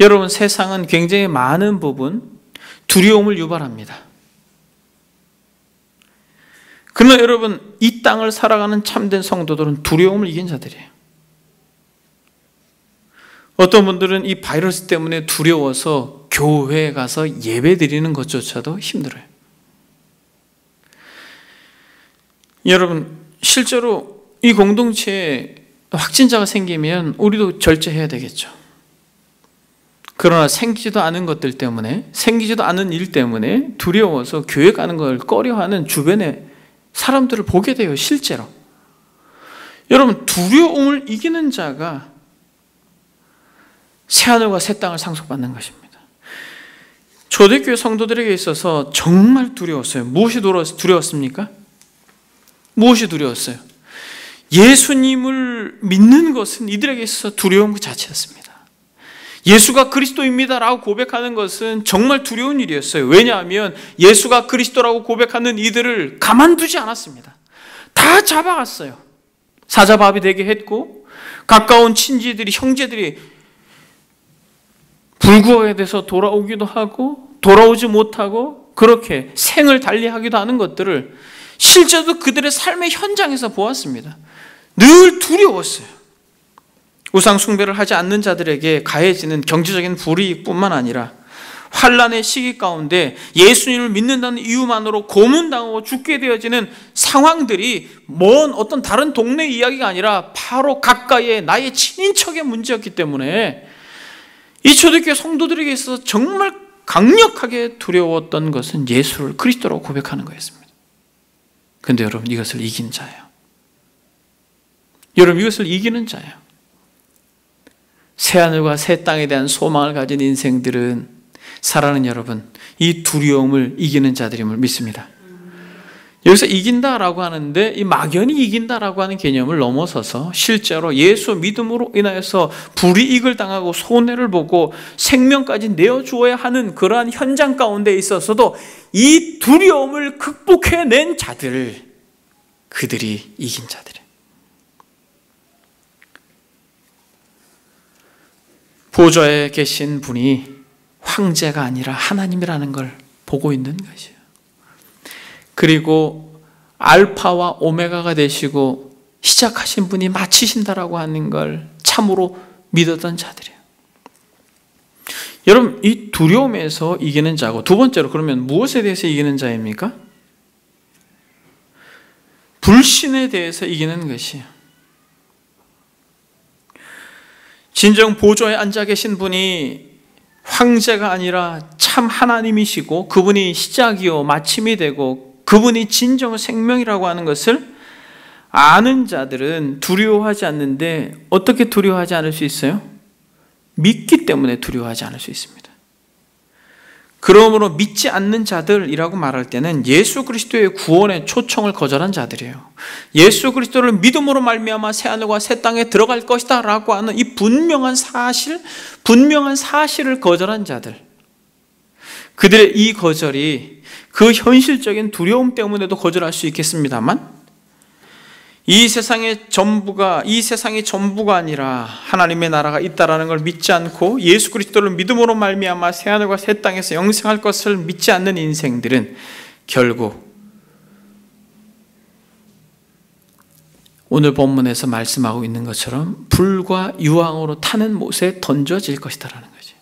여러분, 세상은 굉장히 많은 부분 두려움을 유발합니다. 그러나 여러분, 이 땅을 살아가는 참된 성도들은 두려움을 이긴 자들이에요. 어떤 분들은 이 바이러스 때문에 두려워서 교회에 가서 예배 드리는 것조차도 힘들어요. 여러분, 실제로 이 공동체에 확진자가 생기면 우리도 절제해야 되겠죠. 그러나 생기지도 않은 것들 때문에, 생기지도 않은 일 때문에 두려워서 교회 가는 걸 꺼려하는 주변의 사람들을 보게 돼요, 실제로. 여러분, 두려움을 이기는 자가 새하늘과 새 땅을 상속받는 것입니다. 초대교회 성도들에게 있어서 정말 두려웠어요. 무엇이 두려웠습니까? 무엇이 두려웠어요? 예수님을 믿는 것은 이들에게 있어서 두려움 그 자체였습니다. 예수가 그리스도입니다라고 고백하는 것은 정말 두려운 일이었어요. 왜냐하면 예수가 그리스도라고 고백하는 이들을 가만두지 않았습니다. 다 잡아갔어요. 사자밥이 되게 했고, 가까운 친지들이, 형제들이 불구하게 돼서 돌아오기도 하고, 돌아오지 못하고, 그렇게 생을 달리하기도 하는 것들을 실제로 그들의 삶의 현장에서 보았습니다. 늘 두려웠어요. 우상 숭배를 하지 않는 자들에게 가해지는 경제적인 불이익뿐만 아니라 환난의 시기 가운데 예수님을 믿는다는 이유만으로 고문당하고 죽게 되어지는 상황들이 먼 어떤 다른 동네 이야기가 아니라 바로 가까이에 나의 친인척의 문제였기 때문에 이 초대교회 성도들에게 있어서 정말 강력하게 두려웠던 것은 예수를 그리스도라고 고백하는 거였습니다. 그런데 여러분, 이것을 이긴 자예요. 여러분, 이것을 이기는 자예요. 새하늘과 새 땅에 대한 소망을 가진 인생들은, 사랑하는 여러분, 이 두려움을 이기는 자들임을 믿습니다. 여기서 이긴다라고 하는데 이 막연히 이긴다라고 하는 개념을 넘어서서 실제로 예수 믿음으로 인하여서 불이익을 당하고 손해를 보고 생명까지 내어주어야 하는 그러한 현장 가운데 있어서도 이 두려움을 극복해낸 자들, 그들이 이긴 자들이에요. 보좌에 계신 분이 황제가 아니라 하나님이라는 걸 보고 있는 것이에요. 그리고 알파와 오메가가 되시고 시작하신 분이 마치신다라고 하는 걸 참으로 믿었던 자들이에요. 여러분, 이 두려움에서 이기는 자고, 두 번째로 그러면 무엇에 대해서 이기는 자입니까? 불신에 대해서 이기는 것이에요. 진정 보좌에 앉아 계신 분이 황제가 아니라 참 하나님이시고 그분이 시작이요 마침이 되고 그분이 진정 생명이라고 하는 것을 아는 자들은 두려워하지 않는데, 어떻게 두려워하지 않을 수 있어요? 믿기 때문에 두려워하지 않을 수 있습니다. 그러므로 믿지 않는 자들이라고 말할 때는 예수 그리스도의 구원의 초청을 거절한 자들이에요. 예수 그리스도를 믿음으로 말미암아 새하늘과 새 땅에 들어갈 것이다 라고 하는 이 분명한 사실을 거절한 자들, 그들의 이 거절이 그 현실적인 두려움 때문에도 거절할 수 있겠습니다만, 이 세상이 전부가 아니라 하나님의 나라가 있다라는 걸 믿지 않고 예수 그리스도를 믿음으로 말미암아 새하늘과 새 땅에서 영생할 것을 믿지 않는 인생들은 결국 오늘 본문에서 말씀하고 있는 것처럼 불과 유황으로 타는 못에 던져질 것이다라는 거죠.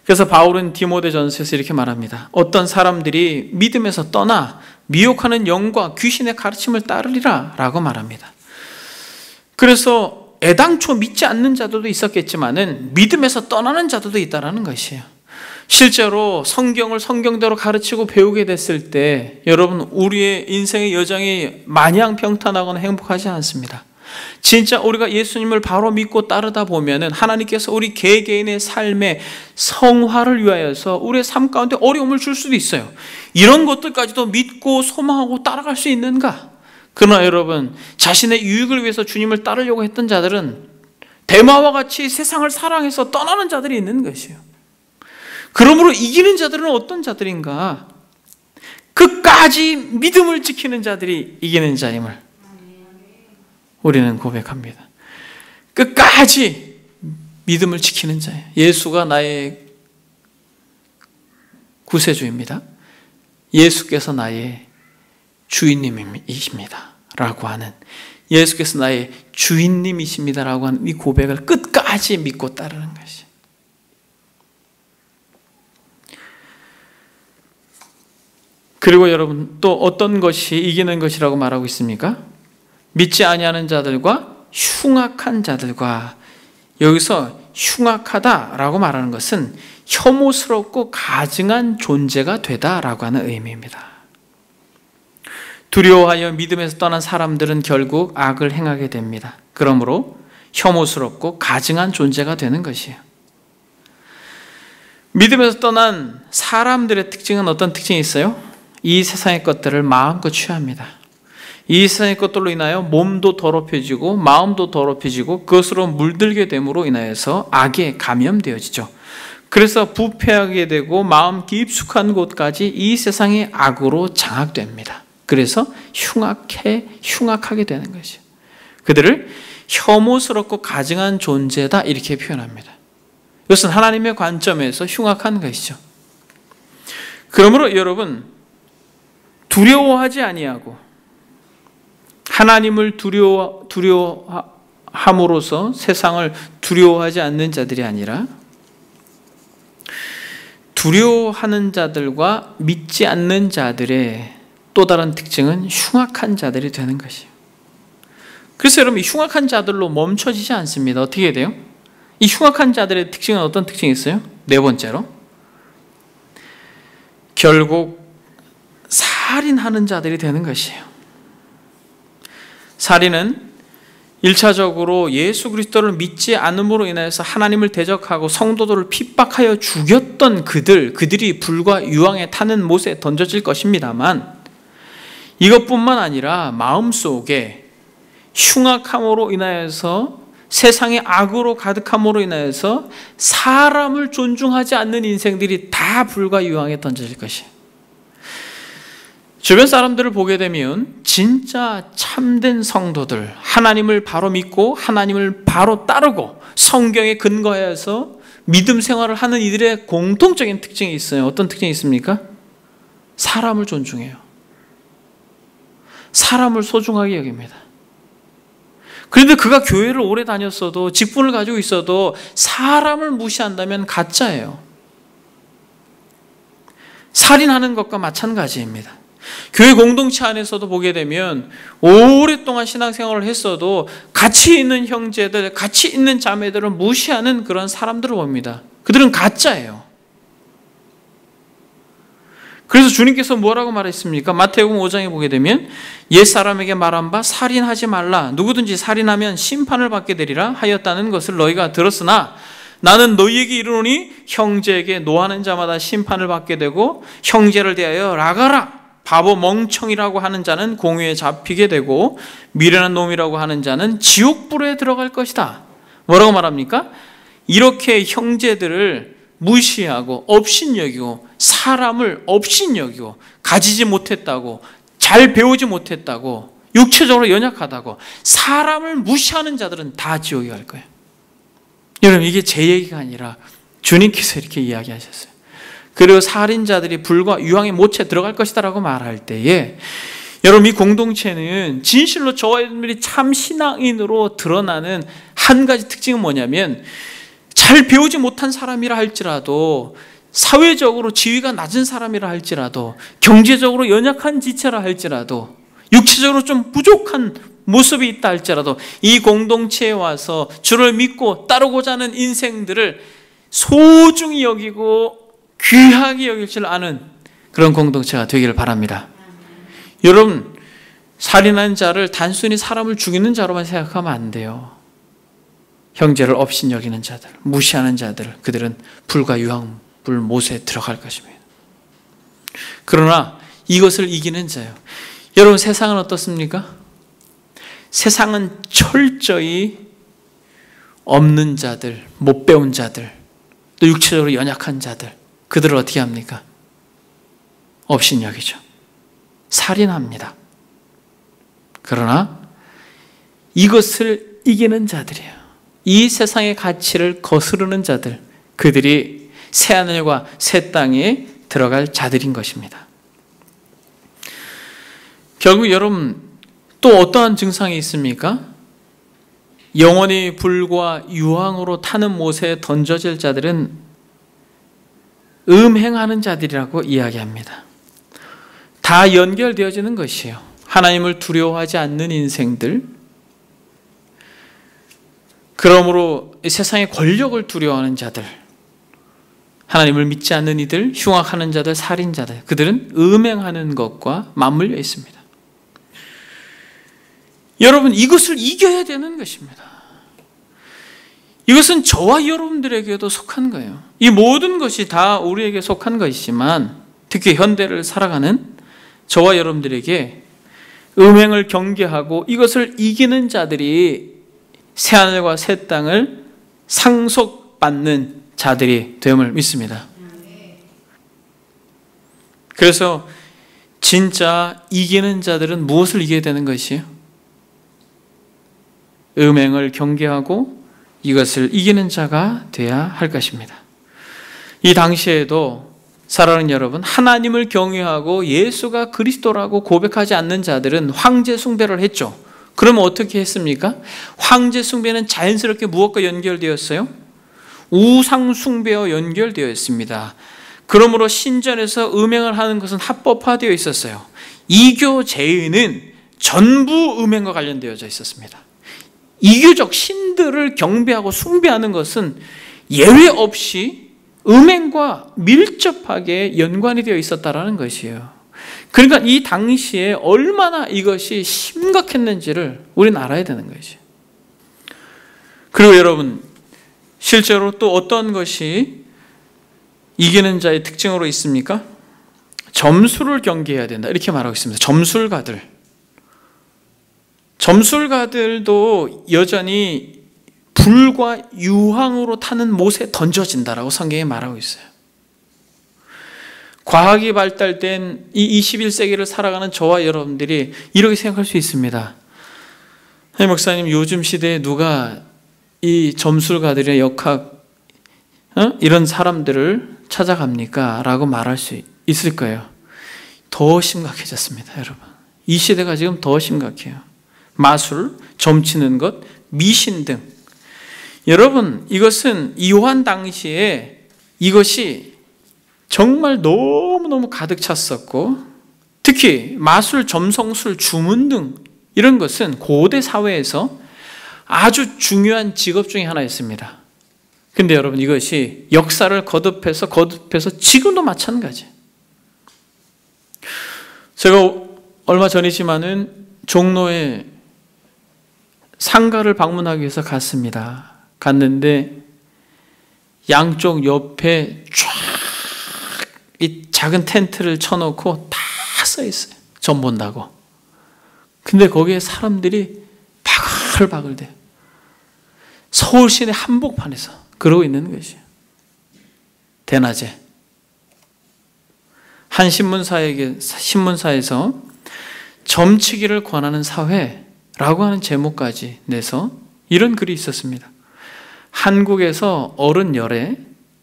그래서 바울은 디모데전서에서 이렇게 말합니다. 어떤 사람들이 믿음에서 떠나 미혹하는 영과 귀신의 가르침을 따르리라 라고 말합니다. 그래서 애당초 믿지 않는 자들도 있었겠지만은 믿음에서 떠나는 자들도 있다라는 것이에요. 실제로 성경을 성경대로 가르치고 배우게 됐을 때 여러분, 우리의 인생의 여정이 마냥 평탄하거나 행복하지 않습니다. 진짜 우리가 예수님을 바로 믿고 따르다 보면은 하나님께서 우리 개개인의 삶의 성화를 위하여서 우리의 삶 가운데 어려움을 줄 수도 있어요. 이런 것들까지도 믿고 소망하고 따라갈 수 있는가? 그러나 여러분, 자신의 유익을 위해서 주님을 따르려고 했던 자들은 대마와 같이 세상을 사랑해서 떠나는 자들이 있는 것이에요. 그러므로 이기는 자들은 어떤 자들인가? 끝까지 믿음을 지키는 자들이 이기는 자임을 우리는 고백합니다. 끝까지 믿음을 지키는 자예요. 예수가 나의 구세주입니다. 예수께서 나의 주인님이십니다 라고 하는, 예수께서 나의 주인님이십니다 라고 하는 이 고백을 끝까지 믿고 따르는 것이. 그리고 여러분, 또 어떤 것이 이기는 것이라고 말하고 있습니까? 믿지 아니하는 자들과 흉악한 자들과, 여기서 흉악하다라고 말하는 것은 혐오스럽고 가증한 존재가 되다라고 하는 의미입니다. 두려워하여 믿음에서 떠난 사람들은 결국 악을 행하게 됩니다. 그러므로 혐오스럽고 가증한 존재가 되는 것이에요. 믿음에서 떠난 사람들의 특징은 어떤 특징이 있어요? 이 세상의 것들을 마음껏 취합니다. 이 세상의 것들로 인하여 몸도 더럽혀지고 마음도 더럽혀지고 그것으로 물들게 됨으로 인하여서 악에 감염되어지죠. 그래서 부패하게 되고 마음 깊숙한 곳까지 이 세상의 악으로 장악됩니다. 그래서 흉악하게 되는 것이죠. 그들을 혐오스럽고 가증한 존재다 이렇게 표현합니다. 이것은 하나님의 관점에서 흉악한 것이죠. 그러므로 여러분, 두려워하지 아니하고 하나님을 두려워하고 함으로써 세상을 두려워하지 않는 자들이 아니라 두려워하는 자들과 믿지 않는 자들의 또 다른 특징은 흉악한 자들이 되는 것이에요. 그래서 여러분, 이 흉악한 자들로 멈춰지지 않습니다. 어떻게 돼요? 이 흉악한 자들의 특징은 어떤 특징이 있어요? 네 번째로, 결국 살인하는 자들이 되는 것이에요. 살인은 1차적으로 예수 그리스도를 믿지 않음으로 인해서 하나님을 대적하고 성도들을 핍박하여 죽였던 그들이 불과 유황에 타는 못에 던져질 것입니다만, 이것뿐만 아니라 마음속에 흉악함으로 인하여서, 세상의 악으로 가득함으로 인하여서 사람을 존중하지 않는 인생들이 다 불과 유황에 던져질 것이에요. 주변 사람들을 보게 되면 진짜 참된 성도들, 하나님을 바로 믿고 하나님을 바로 따르고 성경에 근거해서 믿음 생활을 하는 이들의 공통적인 특징이 있어요. 어떤 특징이 있습니까? 사람을 존중해요. 사람을 소중하게 여깁니다. 그런데 그가 교회를 오래 다녔어도, 직분을 가지고 있어도 사람을 무시한다면 가짜예요. 살인하는 것과 마찬가지입니다. 교회 공동체 안에서도 보게 되면 오랫동안 신앙생활을 했어도 같이 있는 형제들, 같이 있는 자매들을 무시하는 그런 사람들을 봅니다. 그들은 가짜예요. 그래서 주님께서 뭐라고 말했습니까? 마태복음 5장에 보게 되면 옛사람에게 말한 바 살인하지 말라, 누구든지 살인하면 심판을 받게 되리라 하였다는 것을 너희가 들었으나 나는 너희에게 이르노니 형제에게 노하는 자마다 심판을 받게 되고 형제를 대하여 라가라 바보 멍청이라고 하는 자는 공회에 잡히게 되고 미련한 놈이라고 하는 자는 지옥불에 들어갈 것이다. 뭐라고 말합니까? 이렇게 형제들을 무시하고 업신여기고 사람을 업신여기고 가지지 못했다고, 잘 배우지 못했다고, 육체적으로 연약하다고 사람을 무시하는 자들은 다 지옥에 갈 거예요. 여러분, 이게 제 얘기가 아니라 주님께서 이렇게 이야기하셨어요. 그리고 살인자들이 불과 유황의 못에 들어갈 것이다 라고 말할 때에, 여러분, 이 공동체는 진실로 저와 여러분들이 참 신앙인으로 드러나는 한 가지 특징은 뭐냐면, 잘 배우지 못한 사람이라 할지라도, 사회적으로 지위가 낮은 사람이라 할지라도, 경제적으로 연약한 지체라 할지라도, 육체적으로 좀 부족한 모습이 있다 할지라도 이 공동체에 와서 주를 믿고 따르고자 하는 인생들을 소중히 여기고 귀하게 여길 줄 아는 그런 공동체가 되기를 바랍니다. 여러분, 살인한 자를 단순히 사람을 죽이는 자로만 생각하면 안 돼요. 형제를 업신여기는 자들, 무시하는 자들, 그들은 불과 유황불 못에 들어갈 것입니다. 그러나 이것을 이기는 자요. 여러분, 세상은 어떻습니까? 세상은 철저히 없는 자들, 못 배운 자들, 또 육체적으로 연약한 자들, 그들을 어떻게 합니까? 업신여기죠. 살인합니다. 그러나 이것을 이기는 자들이에요. 이 세상의 가치를 거스르는 자들, 그들이 새하늘과 새 땅에 들어갈 자들인 것입니다. 결국 여러분, 또 어떠한 증상이 있습니까? 영원히 불과 유황으로 타는 못에 던져질 자들은 음행하는 자들이라고 이야기합니다. 다 연결되어지는 것이에요. 하나님을 두려워하지 않는 인생들, 그러므로 세상의 권력을 두려워하는 자들, 하나님을 믿지 않는 이들, 흉악하는 자들, 살인자들, 그들은 음행하는 것과 맞물려 있습니다. 여러분, 이것을 이겨야 되는 것입니다. 이것은 저와 여러분들에게도 속한 거예요. 이 모든 것이 다 우리에게 속한 것이지만, 특히 현대를 살아가는 저와 여러분들에게 음행을 경계하고 이것을 이기는 자들이 새하늘과 새 땅을 상속받는 자들이 됨을 믿습니다. 그래서 진짜 이기는 자들은 무엇을 이겨야 되는 것이에요? 음행을 경계하고 이것을 이기는 자가 되어야 할 것입니다. 이 당시에도 사랑하는 여러분, 하나님을 경외하고 예수가 그리스도라고 고백하지 않는 자들은 황제 숭배를 했죠. 그러면 어떻게 했습니까? 황제 숭배는 자연스럽게 무엇과 연결되었어요? 우상 숭배와 연결되어 있습니다. 그러므로 신전에서 음행을 하는 것은 합법화되어 있었어요. 이교 제의는 전부 음행과 관련되어져 있었습니다. 이교적 신들을 경배하고 숭배하는 것은 예외 없이 음행과 밀접하게 연관이 되어 있었다는 것이에요. 그러니까 이 당시에 얼마나 이것이 심각했는지를 우리는 알아야 되는 것이에요. 그리고 여러분, 실제로 또 어떤 것이 이기는 자의 특징으로 있습니까? 점수를 경계해야 된다, 이렇게 말하고 있습니다. 점술가들도 여전히 불과 유황으로 타는 못에 던져진다라고 성경에 말하고 있어요. 과학이 발달된 이 21세기를 살아가는 저와 여러분들이 이렇게 생각할 수 있습니다. 목사님, 요즘 시대에 누가 이 점술가들의 역학, 이런 사람들을 찾아갑니까? 라고 말할 수 있을 거예요. 더 심각해졌습니다, 여러분. 이 시대가 지금 더 심각해요. 마술, 점치는 것, 미신 등. 여러분, 이것은 요한 당시에 이것이 정말 너무너무 가득 찼었고, 특히 마술, 점성술, 주문 등 이런 것은 고대 사회에서 아주 중요한 직업 중에 하나였습니다. 근데 여러분, 이것이 역사를 거듭해서 지금도 마찬가지예요. 제가 얼마 전이지만은 종로에 상가를 방문하기 위해서 갔는데 양쪽 옆에 쫙 이 작은 텐트를 쳐놓고 다 써 있어요. 점 본다고. 근데 거기에 사람들이 바글바글 돼요. 서울 시내 한복판에서 그러고 있는 것이에요. 대낮에. 한 신문사에서 점치기를 권하는 사회라고 하는 제목까지 내서 이런 글이 있었습니다. 한국에서 어른 열에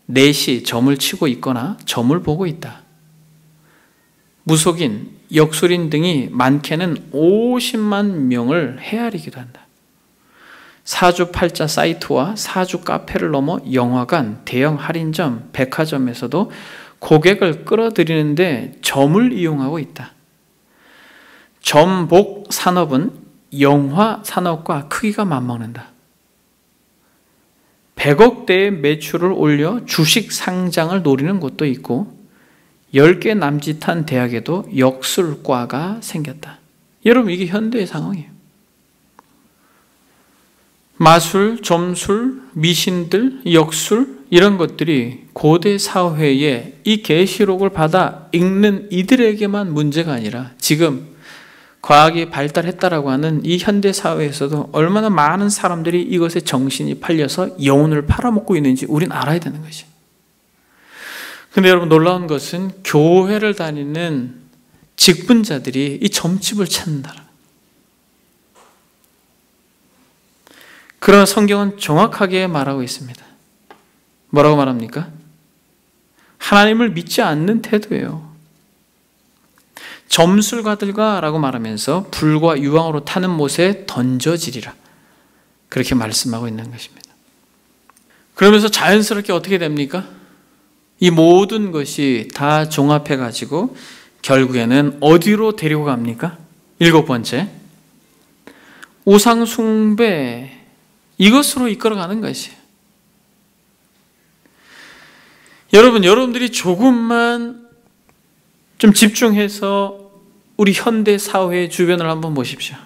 넷이 점을 치고 있거나 점을 보고 있다. 무속인, 역술인 등이 많게는 50만 명을 헤아리기도 한다. 사주팔자 사이트와 사주 카페를 넘어 영화관, 대형 할인점, 백화점에서도 고객을 끌어들이는데 점을 이용하고 있다. 점복 산업은 영화 산업과 크기가 맞먹는다. 100억대의 매출을 올려 주식 상장을 노리는 곳도 있고 10개 남짓한 대학에도 역술과가 생겼다. 여러분, 이게 현대의 상황이에요. 마술, 점술, 미신들, 역술 이런 것들이 고대 사회에 이 계시록을 받아 읽는 이들에게만 문제가 아니라 지금 과학이 발달했다라고 하는 이 현대 사회에서도 얼마나 많은 사람들이 이것에 정신이 팔려서 영혼을 팔아먹고 있는지 우린 알아야 되는 것이에요. 근데 여러분, 놀라운 것은 교회를 다니는 직분자들이 이 점집을 찾는다. 그러나 성경은 정확하게 말하고 있습니다. 뭐라고 말합니까? 하나님을 믿지 않는 태도예요. 점술가들과 라고 말하면서 불과 유황으로 타는 못에 던져지리라, 그렇게 말씀하고 있는 것입니다. 그러면서 자연스럽게 어떻게 됩니까? 이 모든 것이 다 종합해가지고 결국에는 어디로 데리고 갑니까? 7번째, 우상 숭배, 이것으로 이끌어가는 것이에요. 여러분들이 조금만 좀 집중해서 우리 현대 사회 주변을 한번 보십시오.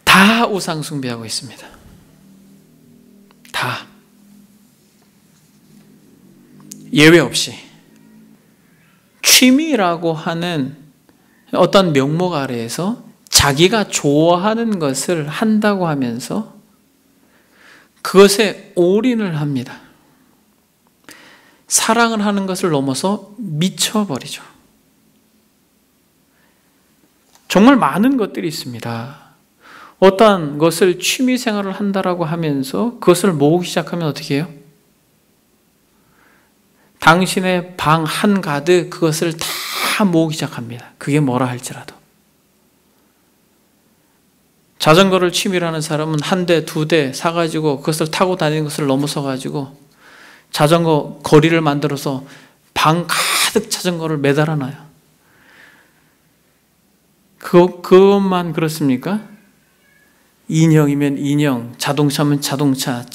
다 우상 숭배하고 있습니다. 다. 예외 없이. 취미라고 하는 어떤 명목 아래에서 자기가 좋아하는 것을 한다고 하면서 그것에 올인을 합니다. 사랑을 하는 것을 넘어서 미쳐버리죠. 정말 많은 것들이 있습니다. 어떠한 것을 취미생활을 한다라고 하면서 그것을 모으기 시작하면 어떻게 해요? 당신의 방 한가득 그것을 다 모으기 시작합니다. 그게 뭐라 할지라도. 자전거를 취미로 하는 사람은 한 대, 두 대 사가지고 그것을 타고 다니는 것을 넘어서가지고 자전거 거리를 만들어서 방 가득 자전거를 매달아 놔요. 그것만 그렇습니까? 인형이면 인형, 자동차면 자동차,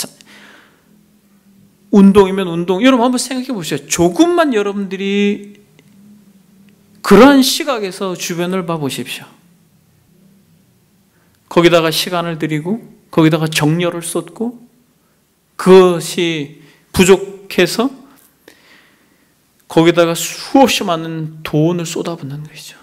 운동이면 운동. 여러분 한번 생각해 보세요. 조금만 여러분들이 그러한 시각에서 주변을 봐보십시오. 거기다가 시간을 들이고 거기다가 정열을 쏟고 그것이 부족해서 거기다가 수없이 많은 돈을 쏟아붓는 것이죠.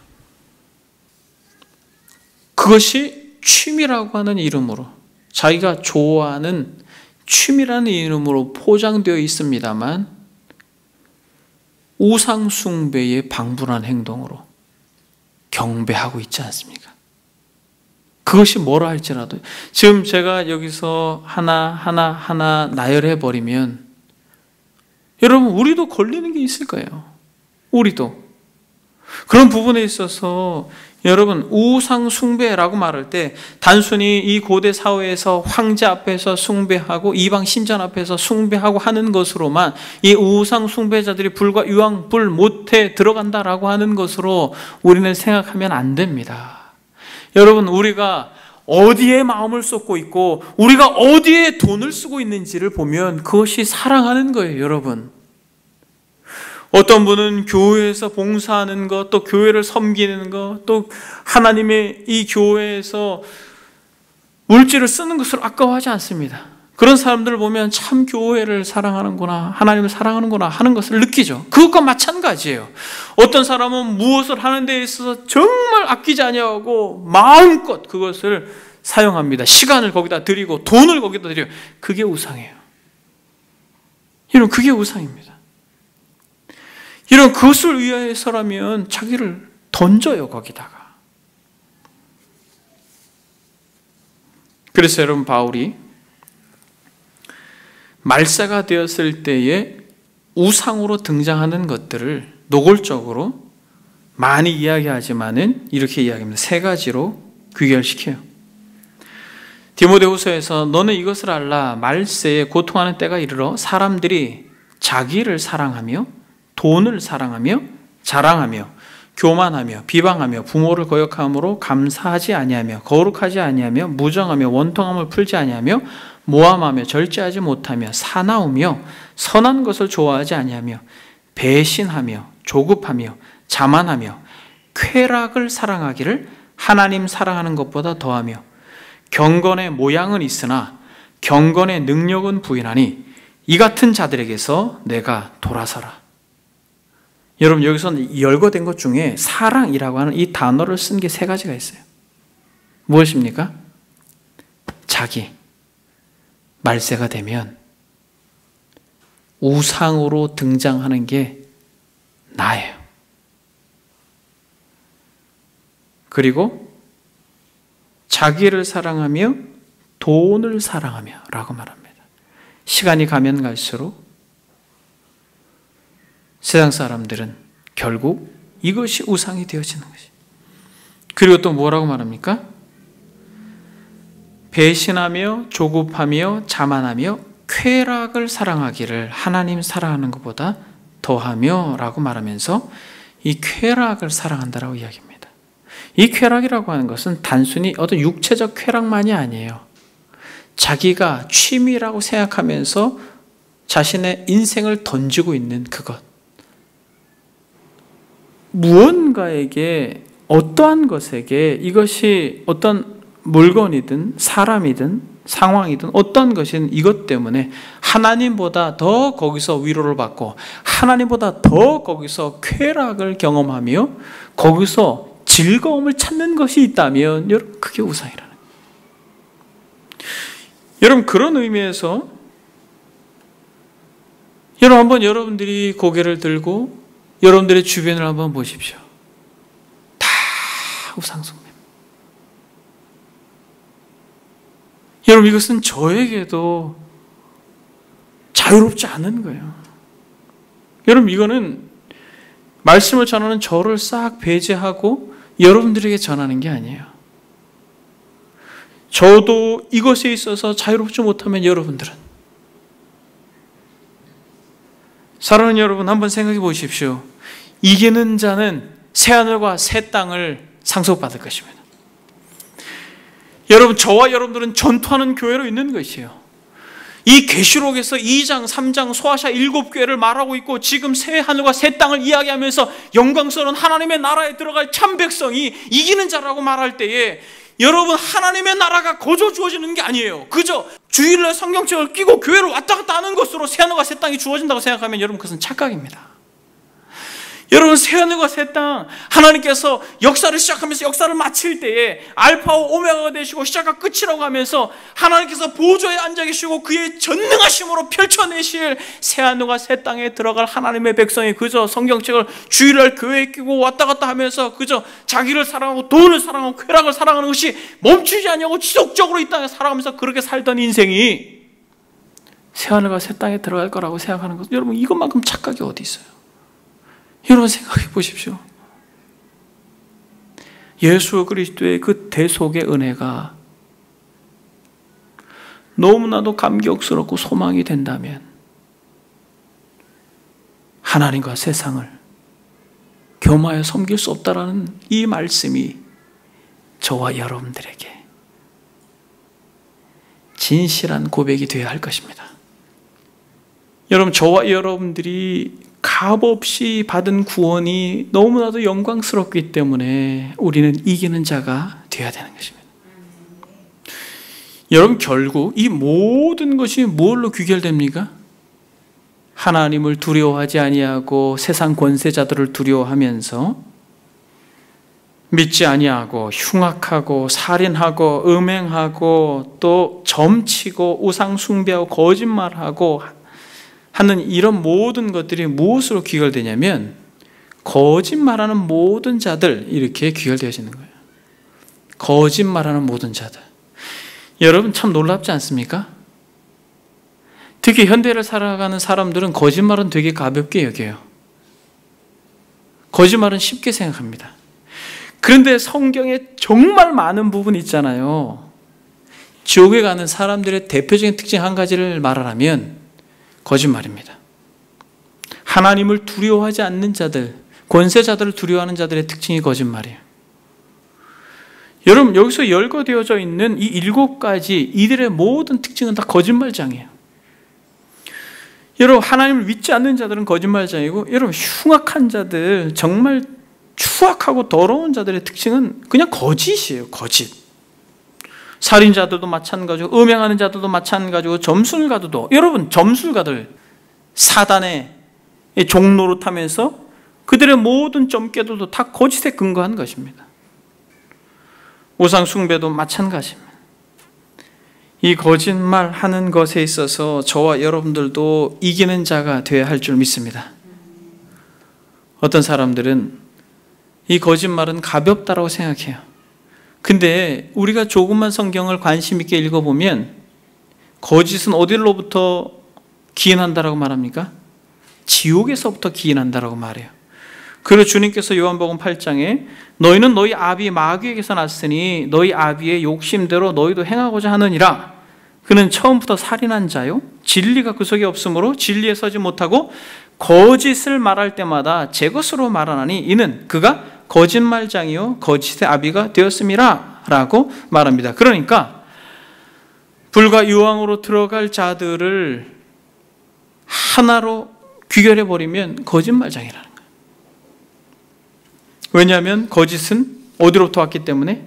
그것이 취미라고 하는 이름으로, 자기가 좋아하는 취미라는 이름으로 포장되어 있습니다만 우상숭배의 방불한 행동으로 경배하고 있지 않습니까? 그것이 뭐라 할지라도 지금 제가 여기서 하나 나열해 버리면 여러분 우리도 걸리는 게 있을 거예요. 우리도 그런 부분에 있어서 여러분 우상 숭배라고 말할 때 단순히 이 고대 사회에서 황제 앞에서 숭배하고 이방 신전 앞에서 숭배하고 하는 것으로만 이 우상 숭배자들이 불과 유황불 못해 들어간다라고 하는 것으로 우리는 생각하면 안 됩니다. 여러분 우리가 어디에 마음을 쏟고 있고 우리가 어디에 돈을 쓰고 있는지를 보면 그것이 사랑하는 거예요. 여러분 어떤 분은 교회에서 봉사하는 것, 또 교회를 섬기는 것, 또 하나님의 이 교회에서 물질을 쓰는 것을 아까워하지 않습니다. 그런 사람들을 보면 참 교회를 사랑하는구나, 하나님을 사랑하는구나 하는 것을 느끼죠. 그것과 마찬가지예요. 어떤 사람은 무엇을 하는 데 있어서 정말 아끼지 아니하고 마음껏 그것을 사용합니다. 시간을 거기다 드리고 돈을 거기다 드려요. 그게 우상이에요. 여러분 그게 우상입니다. 이런 그것을 위하여서라면 자기를 던져요 거기다가. 그래서 여러분 바울이 말세가 되었을 때에 우상으로 등장하는 것들을 노골적으로 많이 이야기하지만은 이렇게 이야기합니다. 세 가지로 귀결시켜요. 디모데후서에서 너는 이것을 알라. 말세에 고통하는 때가 이르러 사람들이 자기를 사랑하며 돈을 사랑하며 자랑하며 교만하며 비방하며 부모를 거역함으로 감사하지 아니하며 거룩하지 아니하며 무정하며 원통함을 풀지 아니하며 모함하며 절제하지 못하며 사나우며 선한 것을 좋아하지 아니하며 배신하며 조급하며 자만하며 쾌락을 사랑하기를 하나님 사랑하는 것보다 더하며 경건의 모양은 있으나 경건의 능력은 부인하니 이 같은 자들에게서 내가 돌아서라. 여러분 여기서는 열거된 것 중에 사랑이라고 하는 이 단어를 쓴 게 세 가지가 있어요. 무엇입니까? 자기, 말세가 되면 우상으로 등장하는 게 나예요. 그리고 자기를 사랑하며 돈을 사랑하며 라고 말합니다. 시간이 가면 갈수록 세상 사람들은 결국 이것이 우상이 되어지는 것이. 그리고 또 뭐라고 말합니까? 배신하며 조급하며 자만하며 쾌락을 사랑하기를 하나님 사랑하는 것보다 더하며 라고 말하면서 이 쾌락을 사랑한다라고 이야기합니다. 이 쾌락이라고 하는 것은 단순히 어떤 육체적 쾌락만이 아니에요. 자기가 취미라고 생각하면서 자신의 인생을 던지고 있는 그것. 무언가에게 어떠한 것에게 이것이 어떤 물건이든 사람이든 상황이든 어떤 것인 이것 때문에 하나님보다 더 거기서 위로를 받고 하나님보다 더 거기서 쾌락을 경험하며 거기서 즐거움을 찾는 것이 있다면 여러분 그게 우상이라는 거예요. 여러분 그런 의미에서 여러분 한번 여러분들이 고개를 들고 여러분들의 주변을 한번 보십시오. 다 우상숭배입니다. 여러분 이것은 저에게도 자유롭지 않은 거예요. 여러분 이거는 말씀을 전하는 저를 싹 배제하고 여러분들에게 전하는 게 아니에요. 저도 이것에 있어서 자유롭지 못하면 여러분들은, 사랑하는 여러분, 한번 생각해 보십시오. 이기는 자는 새하늘과 새 땅을 상속받을 것입니다. 여러분, 저와 여러분들은 전투하는 교회로 있는 것이에요. 이 계시록에서 2장, 3장 소아시아 7교회를 말하고 있고, 지금 새 하늘과 새 땅을 이야기하면서 영광스러운 하나님의 나라에 들어갈 참 백성이 이기는 자라고 말할 때에, 여러분, 하나님의 나라가 거저 주어지는 게 아니에요. 그저 주일날 성경책을 끼고 교회를 왔다 갔다 하는 것으로 새 하늘과 새 땅이 주어진다고 생각하면 여러분, 그것은 착각입니다. 여러분, 새하늘과 새 땅, 하나님께서 역사를 시작하면서 역사를 마칠 때에 알파와 오메가가 되시고 시작과 끝이라고 하면서 하나님께서 보좌에 앉아 계시고 그의 전능하심으로 펼쳐내실 새하늘과 새 땅에 들어갈 하나님의 백성이 그저 성경책을 주일날 교회에 끼고 왔다 갔다 하면서 그저 자기를 사랑하고 돈을 사랑하고 쾌락을 사랑하는 것이 멈추지 않냐고 지속적으로 이 땅에 살아가면서 그렇게 살던 인생이 새하늘과 새 땅에 들어갈 거라고 생각하는 것, 여러분, 이것만큼 착각이 어디 있어요? 여러분, 생각해 보십시오. 예수 그리스도의 그 대속의 은혜가 너무나도 감격스럽고 소망이 된다면 하나님과 세상을 겸하여 섬길 수 없다라는 이 말씀이 저와 여러분들에게 진실한 고백이 되어야 할 것입니다. 여러분, 저와 여러분들이 값없이 받은 구원이 너무나도 영광스럽기 때문에 우리는 이기는 자가 되어야 되는 것입니다. 여러분, 결국 이 모든 것이 뭘로 귀결됩니까? 하나님을 두려워하지 아니하고 세상 권세자들을 두려워하면서 믿지 아니하고 흉악하고 살인하고 음행하고 또 점치고 우상 숭배하고 거짓말하고 하는 이런 모든 것들이 무엇으로 귀결되냐면 거짓말하는 모든 자들, 이렇게 귀결되어지는 거예요. 거짓말하는 모든 자들. 여러분, 참 놀랍지 않습니까? 특히 현대를 살아가는 사람들은 거짓말은 되게 가볍게 여겨요. 거짓말은 쉽게 생각합니다. 그런데 성경에 정말 많은 부분이 있잖아요. 지옥에 가는 사람들의 대표적인 특징 한 가지를 말하라면 거짓말입니다. 하나님을 두려워하지 않는 자들, 권세자들을 두려워하는 자들의 특징이 거짓말이에요. 여러분, 여기서 열거되어져 있는 이 7가지 이들의 모든 특징은 다 거짓말장이에요. 여러분, 하나님을 믿지 않는 자들은 거짓말장이고, 여러분, 흉악한 자들, 정말 추악하고 더러운 자들의 특징은 그냥 거짓이에요. 거짓. 살인자들도 마찬가지고, 음행하는 자들도 마찬가지고, 점술가들도, 여러분, 점술가들 사단의 종로로 타면서 그들의 모든 점괘들도 다 거짓에 근거한 것입니다. 우상 숭배도 마찬가지입니다. 이 거짓말하는 것에 있어서 저와 여러분들도 이기는 자가 되어야 할 줄 믿습니다. 어떤 사람들은 이 거짓말은 가볍다라고 생각해요. 근데 우리가 조금만 성경을 관심 있게 읽어보면 거짓은 어디로부터 기인한다라고 말합니까? 지옥에서부터 기인한다라고 말해요. 그리고 주님께서 요한복음 8장에 너희는 너희 아비 마귀에게서 났으니 너희 아비의 욕심대로 너희도 행하고자 하느니라. 그는 처음부터 살인한 자요, 진리가 그 속에 없으므로 진리에 서지 못하고 거짓을 말할 때마다 제 것으로 말하나니 이는 그가 거짓말장이요 거짓의 아비가 되었음이라 라고 말합니다. 그러니까 불과 유황으로 들어갈 자들을 하나로 귀결해버리면 거짓말장이라는 거예요. 왜냐하면 거짓은 어디로부터 왔기 때문에?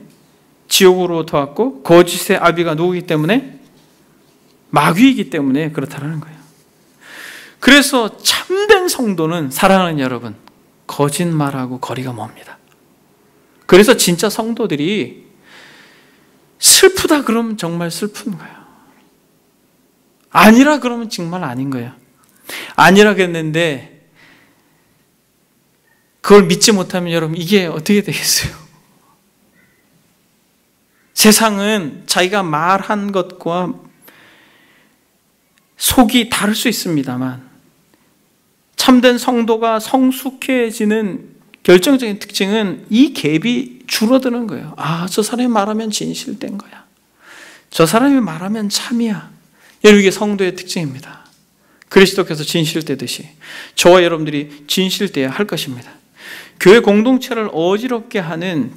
지옥으로부터 왔고, 거짓의 아비가 누구이기 때문에? 마귀이기 때문에 그렇다는 거예요. 그래서 참된 성도는, 사랑하는 여러분, 거짓말하고 거리가 멉니다. 그래서 진짜 성도들이 슬프다 그러면 정말 슬픈 거예요. 아니라 그러면 정말 아닌 거예요. 아니라 그랬는데 그걸 믿지 못하면 여러분, 이게 어떻게 되겠어요? 세상은 자기가 말한 것과 속이 다를 수 있습니다만 참된 성도가 성숙해지는 결정적인 특징은 이 갭이 줄어드는 거예요. 아, 저 사람이 말하면 진실된 거야. 저 사람이 말하면 참이야. 여러분, 이게 성도의 특징입니다. 그리스도께서 진실되듯이 저와 여러분들이 진실되어야 할 것입니다. 교회 공동체를 어지럽게 하는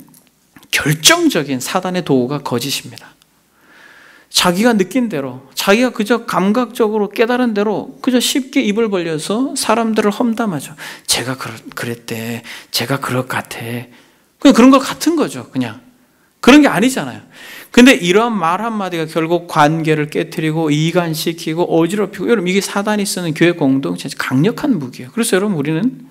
결정적인 사단의 도구가 거짓입니다. 자기가 느낀 대로, 자기가 그저 감각적으로 깨달은 대로 그저 쉽게 입을 벌려서 사람들을 험담하죠. 제가 그랬대, 제가 그럴 것 같아. 그냥 그런 것 같은 거죠. 그냥 그런 게 아니잖아요. 근데 이러한 말 한마디가 결국 관계를 깨트리고 이간시키고 어지럽히고, 여러분, 이게 사단이 쓰는 교회 공동체 강력한 무기예요. 그래서 여러분, 우리는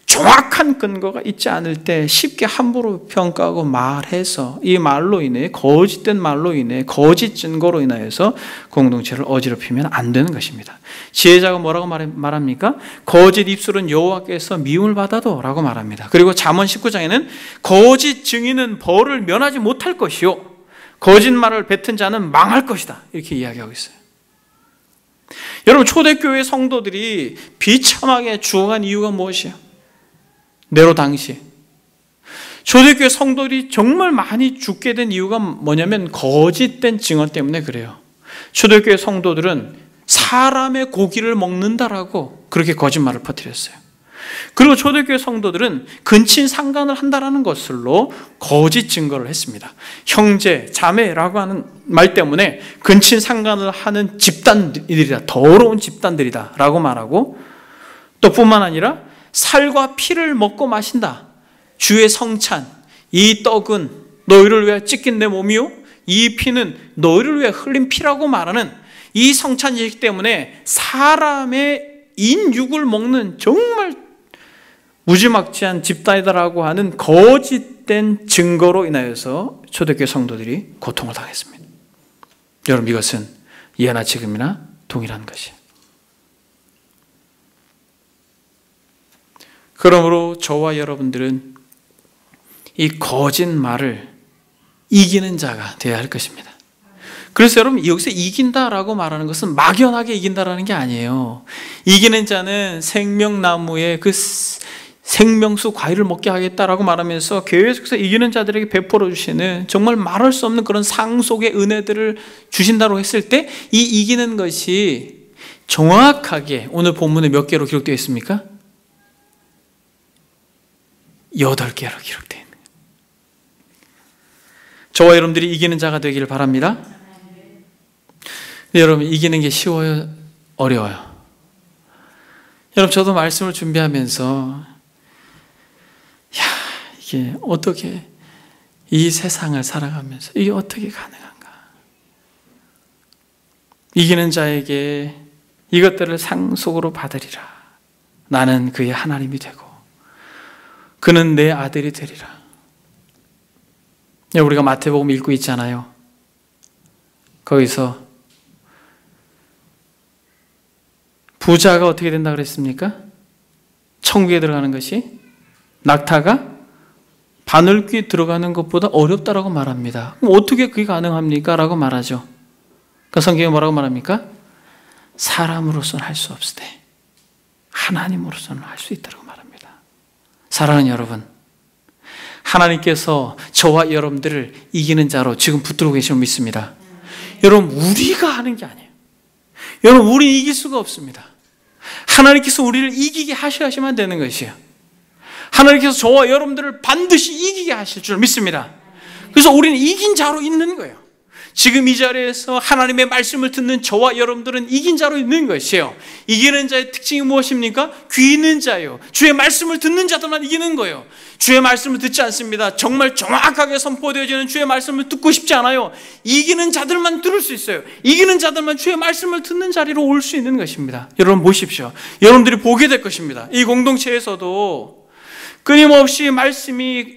정확한 근거가 있지 않을 때 쉽게 함부로 평가하고 말해서 이 말로 인해, 거짓된 말로 인해, 거짓 증거로 인하여서 공동체를 어지럽히면 안 되는 것입니다. 지혜자가 뭐라고 말합니까? 거짓 입술은 여호와께서 미움을 받아도 라고 말합니다. 그리고 잠언 19장에는 거짓 증인은 벌을 면하지 못할 것이요, 거짓말을 뱉은 자는 망할 것이다, 이렇게 이야기하고 있어요. 여러분, 초대교회 성도들이 비참하게 죽어간 이유가 무엇이에요? 네로 당시 초대교회 성도들이 정말 많이 죽게 된 이유가 뭐냐면 거짓된 증언 때문에 그래요. 초대교회 성도들은 사람의 고기를 먹는다라고 그렇게 거짓말을 퍼뜨렸어요. 그리고 초대교회 성도들은 근친상간을 한다라는 것으로 거짓 증거를 했습니다. 형제, 자매라고 하는 말 때문에 근친상간을 하는 집단들이다, 더러운 집단들이다 라고 말하고, 또 뿐만 아니라 살과 피를 먹고 마신다. 주의 성찬, 이 떡은 너희를 위해 찢긴 내 몸이요, 이 피는 너희를 위해 흘린 피라고 말하는 이 성찬식 때문에 사람의 인육을 먹는 정말 무지막지한 집단이다라고 하는 거짓된 증거로 인하여서 초대교회 성도들이 고통을 당했습니다. 여러분, 이것은 예나 지금이나 동일한 것이에요. 그러므로 저와 여러분들은 이 거짓말을 이기는 자가 되어야 할 것입니다. 그래서 여러분, 여기서 이긴다라고 말하는 것은 막연하게 이긴다라는 게 아니에요. 이기는 자는 생명나무의 그 생명수 과일을 먹게 하겠다라고 말하면서 교회 속에서 이기는 자들에게 베풀어 주시는 정말 말할 수 없는 그런 상속의 은혜들을 주신다고 했을 때, 이 이기는 것이 정확하게 오늘 본문에 몇 개로 기록되어 있습니까? 8개로 기록되어 있는 거예요. 저와 여러분들이 이기는 자가 되기를 바랍니다. 여러분, 이기는 게 쉬워요? 어려워요? 여러분, 저도 말씀을 준비하면서 이게 어떻게 이 세상을 살아가면서 이게 어떻게 가능한가? 이기는 자에게 이것들을 상속으로 받으리라. 나는 그의 하나님이 되고 그는 내 아들이 되리라. 우리가 마태복음 읽고 있잖아요. 거기서 부자가 어떻게 된다 그랬습니까? 천국에 들어가는 것이 낙타가 바늘귀 들어가는 것보다 어렵다라고 말합니다. 그럼 어떻게 그게 가능합니까? 라고 말하죠. 그 성경에 뭐라고 말합니까? 사람으로서는 할 수 없으되 하나님으로서는 할 수 있다고 말합니다. 사랑하는 여러분, 하나님께서 저와 여러분들을 이기는 자로 지금 붙들고 계시는 믿습니다. 여러분, 우리가 하는 게 아니에요. 여러분, 우리는 이길 수가 없습니다. 하나님께서 우리를 이기게 하셔야만 되는 것이에요. 하나님께서 저와 여러분들을 반드시 이기게 하실 줄 믿습니다. 그래서 우리는 이긴 자로 있는 거예요. 지금 이 자리에서 하나님의 말씀을 듣는 저와 여러분들은 이긴 자로 있는 것이에요. 이기는 자의 특징이 무엇입니까? 귀 있는 자예요. 주의 말씀을 듣는 자들만 이기는 거예요. 주의 말씀을 듣지 않습니다. 정말 정확하게 선포되어지는 주의 말씀을 듣고 싶지 않아요. 이기는 자들만 들을 수 있어요. 이기는 자들만 주의 말씀을 듣는 자리로 올 수 있는 것입니다. 여러분 보십시오. 여러분들이 보게 될 것입니다. 이 공동체에서도 끊임없이 말씀이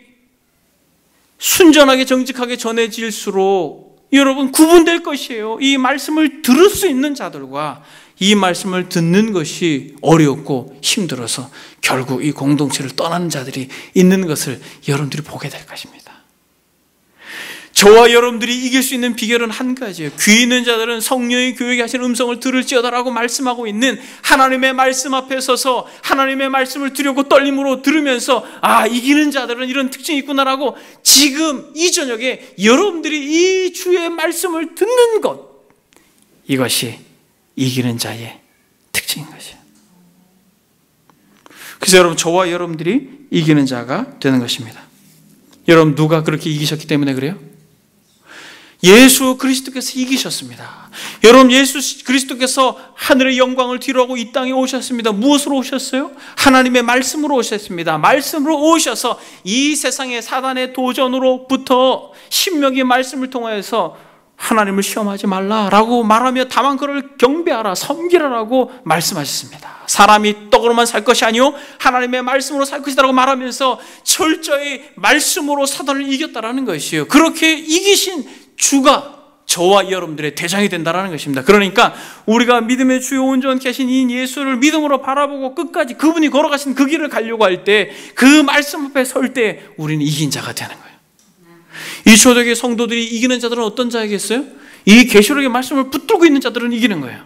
순전하게 정직하게 전해질수록 여러분 구분될 것이에요. 이 말씀을 들을 수 있는 자들과 이 말씀을 듣는 것이 어렵고 힘들어서 결국 이 공동체를 떠나는 자들이 있는 것을 여러분들이 보게 될 것입니다. 저와 여러분들이 이길 수 있는 비결은 한 가지예요. 귀 있는 자들은 성령의 교육에 하신 음성을 들을지어다라고 말씀하고 있는 하나님의 말씀 앞에 서서 하나님의 말씀을 두려고 떨림으로 들으면서 이기는 자들은 이런 특징이 있구나라고 지금 이 저녁에 여러분들이 이 주의 말씀을 듣는 것, 이것이 이기는 자의 특징인 것이에요. 그래서 여러분, 저와 여러분들이 이기는 자가 되는 것입니다. 여러분, 누가 그렇게 이기셨기 때문에 그래요? 예수 그리스도께서 이기셨습니다. 여러분, 예수 그리스도께서 하늘의 영광을 뒤로하고 이 땅에 오셨습니다. 무엇으로 오셨어요? 하나님의 말씀으로 오셨습니다. 말씀으로 오셔서 이 세상의 사단의 도전으로부터 신명의 말씀을 통하여서 하나님을 시험하지 말라라고 말하며 다만 그를 경배하라, 섬기라라고 말씀하셨습니다. 사람이 떡으로만 살 것이 아니요 하나님의 말씀으로 살 것이라고 말하면서 철저히 말씀으로 사단을 이겼다라는 것이에요. 그렇게 이기신 주가 저와 여러분들의 대장이 된다는 것입니다. 그러니까 우리가 믿음의 주요 온전케 하신 이 예수를 믿음으로 바라보고 끝까지 그분이 걸어가신 그 길을 가려고 할 때, 그 말씀 앞에 설 때 우리는 이긴 자가 되는 거예요. 이 초대교회 성도들이 이기는 자들은 어떤 자이겠어요? 이 계시록의 말씀을 붙들고 있는 자들은 이기는 거예요.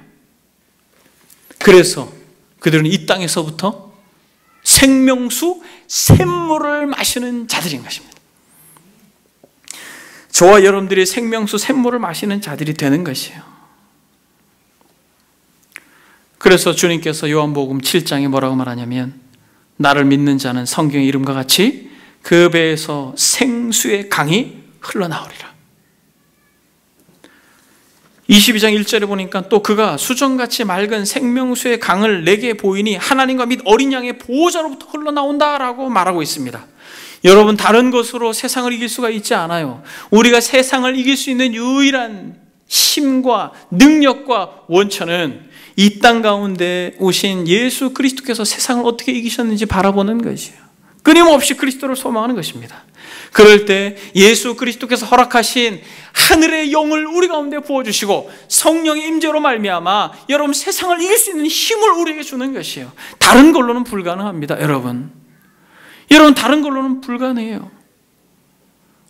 그래서 그들은 이 땅에서부터 생명수 샘물을 마시는 자들인 것입니다. 저와 여러분들이 생명수 샘물을 마시는 자들이 되는 것이에요. 그래서 주님께서 요한복음 7장에 뭐라고 말하냐면, 나를 믿는 자는 성경의 이름과 같이 그 배에서 생수의 강이 흘러나오리라. 22장 1절에 보니까 또 그가 수정같이 맑은 생명수의 강을 내게 보이니 하나님과 및 어린 양의 보호자로부터 흘러나온다라고 말하고 있습니다. 여러분, 다른 것으로 세상을 이길 수가 있지 않아요. 우리가 세상을 이길 수 있는 유일한 힘과 능력과 원천은 이 땅 가운데 오신 예수 그리스도께서 세상을 어떻게 이기셨는지 바라보는 것이에요. 끊임없이 그리스도를 소망하는 것입니다. 그럴 때 예수 그리스도께서 허락하신 하늘의 영을 우리 가운데 부어주시고 성령의 임재로 말미암아 여러분, 세상을 이길 수 있는 힘을 우리에게 주는 것이에요. 다른 걸로는 불가능합니다. 여러분, 다른 걸로는 불가능해요.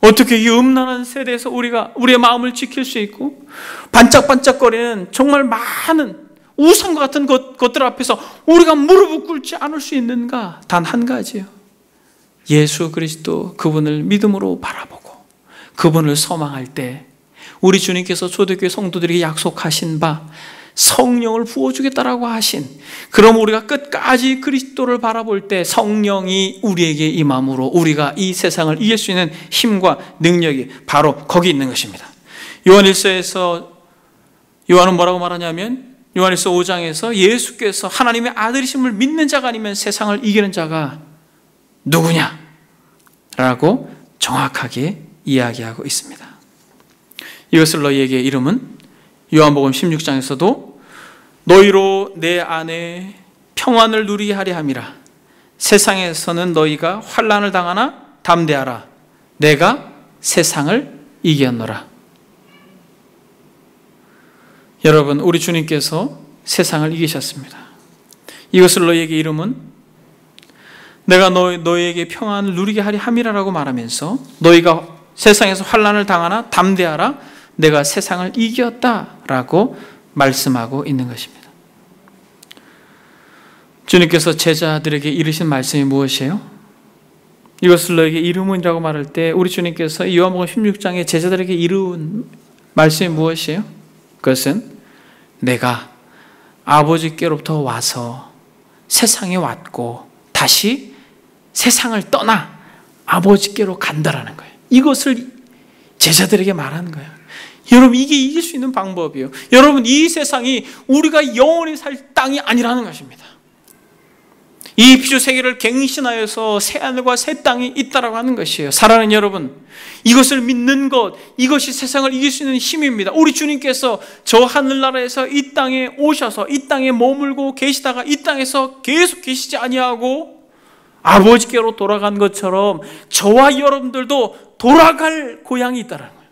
어떻게 이 음란한 세대에서 우리가 우리의 마음을 지킬 수 있고 반짝반짝거리는 정말 많은 우상과 같은 것들 앞에서 우리가 무릎을 꿇지 않을 수 있는가? 단 한 가지예요. 예수 그리스도, 그분을 믿음으로 바라보고 그분을 소망할 때 우리 주님께서 초대교회 성도들에게 약속하신 바 성령을 부어주겠다라고 하신, 그럼 우리가 끝까지 그리스도를 바라볼 때 성령이 우리에게 임함으로 우리가 이 세상을 이길 수 있는 힘과 능력이 바로 거기 있는 것입니다. 요한일서에서 요한은 뭐라고 말하냐면, 요한일서 5장에서 예수께서 하나님의 아들이심을 믿는 자가 아니면 세상을 이기는 자가 누구냐? 라고 정확하게 이야기하고 있습니다. 이것을 너희에게 이름은 요한복음 16장에서도 너희로 내 안에 평안을 누리게 하려 함이라. 세상에서는 너희가 환난을 당하나 담대하라. 내가 세상을 이겼노라. 여러분, 우리 주님께서 세상을 이기셨습니다. 이것을 너희에게 이름은 내가 너희에게 평안을 누리게 하려 함이라라고 말하면서 너희가 세상에서 환난을 당하나 담대하라. 내가 세상을 이겼다라고 말씀하고 있는 것입니다. 주님께서 제자들에게 이르신 말씀이 무엇이에요? 이것을 너에게 이름이라고 말할 때 우리 주님께서 요한복음 16장에 제자들에게 이룬 말씀이 무엇이에요? 그것은 내가 아버지께로부터 와서 세상에 왔고 다시 세상을 떠나 아버지께로 간다라는 거예요. 이것을 제자들에게 말하는 거예요. 여러분, 이게 이길 수 있는 방법이에요. 여러분, 이 세상이 우리가 영원히 살 땅이 아니라는 것입니다. 이 피조 세계를 갱신하여서 새 하늘과 새 땅이 있다라고 하는 것이에요. 사랑하는 여러분, 이것을 믿는 것, 이것이 세상을 이길 수 있는 힘입니다. 우리 주님께서 저 하늘나라에서 이 땅에 오셔서 이 땅에 머물고 계시다가 이 땅에서 계속 계시지 아니하고 아버지께로 돌아간 것처럼 저와 여러분들도 돌아갈 고향이 있다라는 거예요.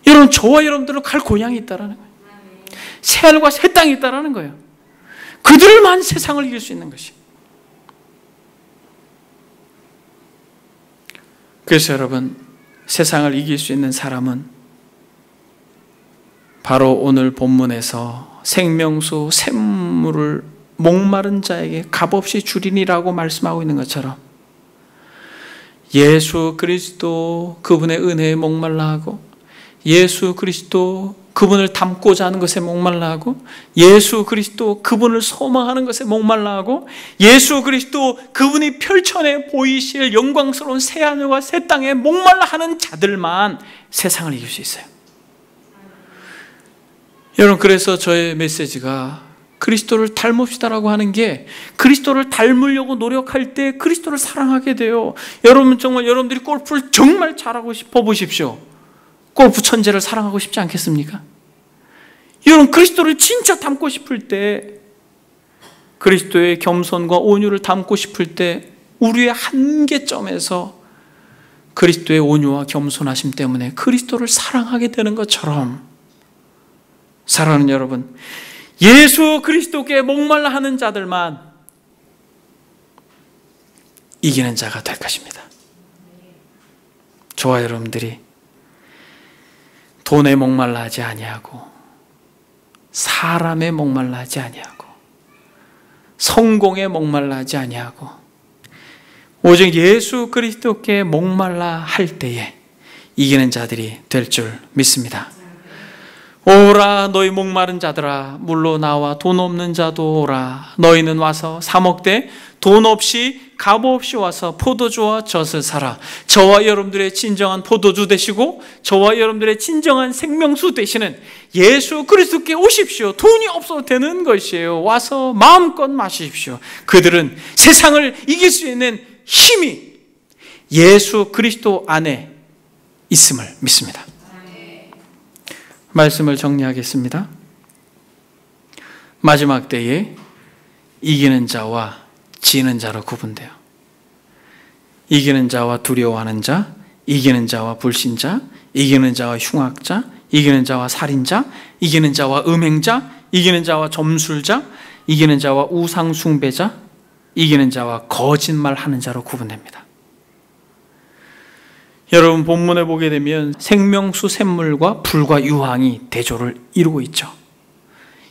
여러분, 저와 여러분들은 갈 고향이 있다라는 거예요. 새하늘과 새 땅이 있다라는 거예요. 그들만 세상을 이길 수 있는 것이. 그래서 여러분, 세상을 이길 수 있는 사람은 바로 오늘 본문에서 생명수 샘물을 목마른 자에게 값없이 주리니라고 말씀하고 있는 것처럼 예수 그리스도 그분의 은혜에 목말라 하고, 예수 그리스도 그분을 닮고자 하는 것에 목말라 하고, 예수 그리스도 그분을 소망하는 것에 목말라 하고, 예수 그리스도 그분이 펼쳐내 보이실 영광스러운 새하늘과 새 땅에 목말라 하는 자들만 세상을 이길 수 있어요. 여러분, 그래서 저의 메시지가 그리스도를 닮읍시다라고 하는 게, 그리스도를 닮으려고 노력할 때 그리스도를 사랑하게 돼요. 여러분, 정말 여러분들이 골프를 정말 잘하고 싶어 보십시오. 골프 천재를 사랑하고 싶지 않겠습니까? 여러분, 그리스도를 진짜 닮고 싶을 때, 그리스도의 겸손과 온유를 닮고 싶을 때 우리의 한계점에서 그리스도의 온유와 겸손하심 때문에 그리스도를 사랑하게 되는 것처럼, 사랑하는 여러분, 예수 그리스도께 목말라 하는 자들만 이기는 자가 될 것입니다. 저와 여러분들이 돈에 목말라 하지 아니하고, 사람에 목말라 하지 아니하고, 성공에 목말라 하지 아니하고, 오직 예수 그리스도께 목말라 할 때에 이기는 자들이 될 줄 믿습니다. 오라 너희 목마른 자들아, 물로 나와 돈 없는 자도 오라. 너희는 와서 사 먹되 돈 없이 값 없이 와서 포도주와 젖을 사라. 저와 여러분들의 진정한 포도주 되시고 저와 여러분들의 진정한 생명수 되시는 예수 그리스도께 오십시오. 돈이 없어도 되는 것이에요. 와서 마음껏 마십시오. 그들은 세상을 이길 수 있는 힘이 예수 그리스도 안에 있음을 믿습니다. 말씀을 정리하겠습니다. 마지막 때에 이기는 자와 지는 자로 구분돼요. 이기는 자와 두려워하는 자, 이기는 자와 불신자, 이기는 자와 흉악자, 이기는 자와 살인자, 이기는 자와 음행자, 이기는 자와 점술자, 이기는 자와 우상 숭배자, 이기는 자와 거짓말하는 자로 구분됩니다. 여러분, 본문에 보게 되면 생명수 샘물과 불과 유황이 대조를 이루고 있죠.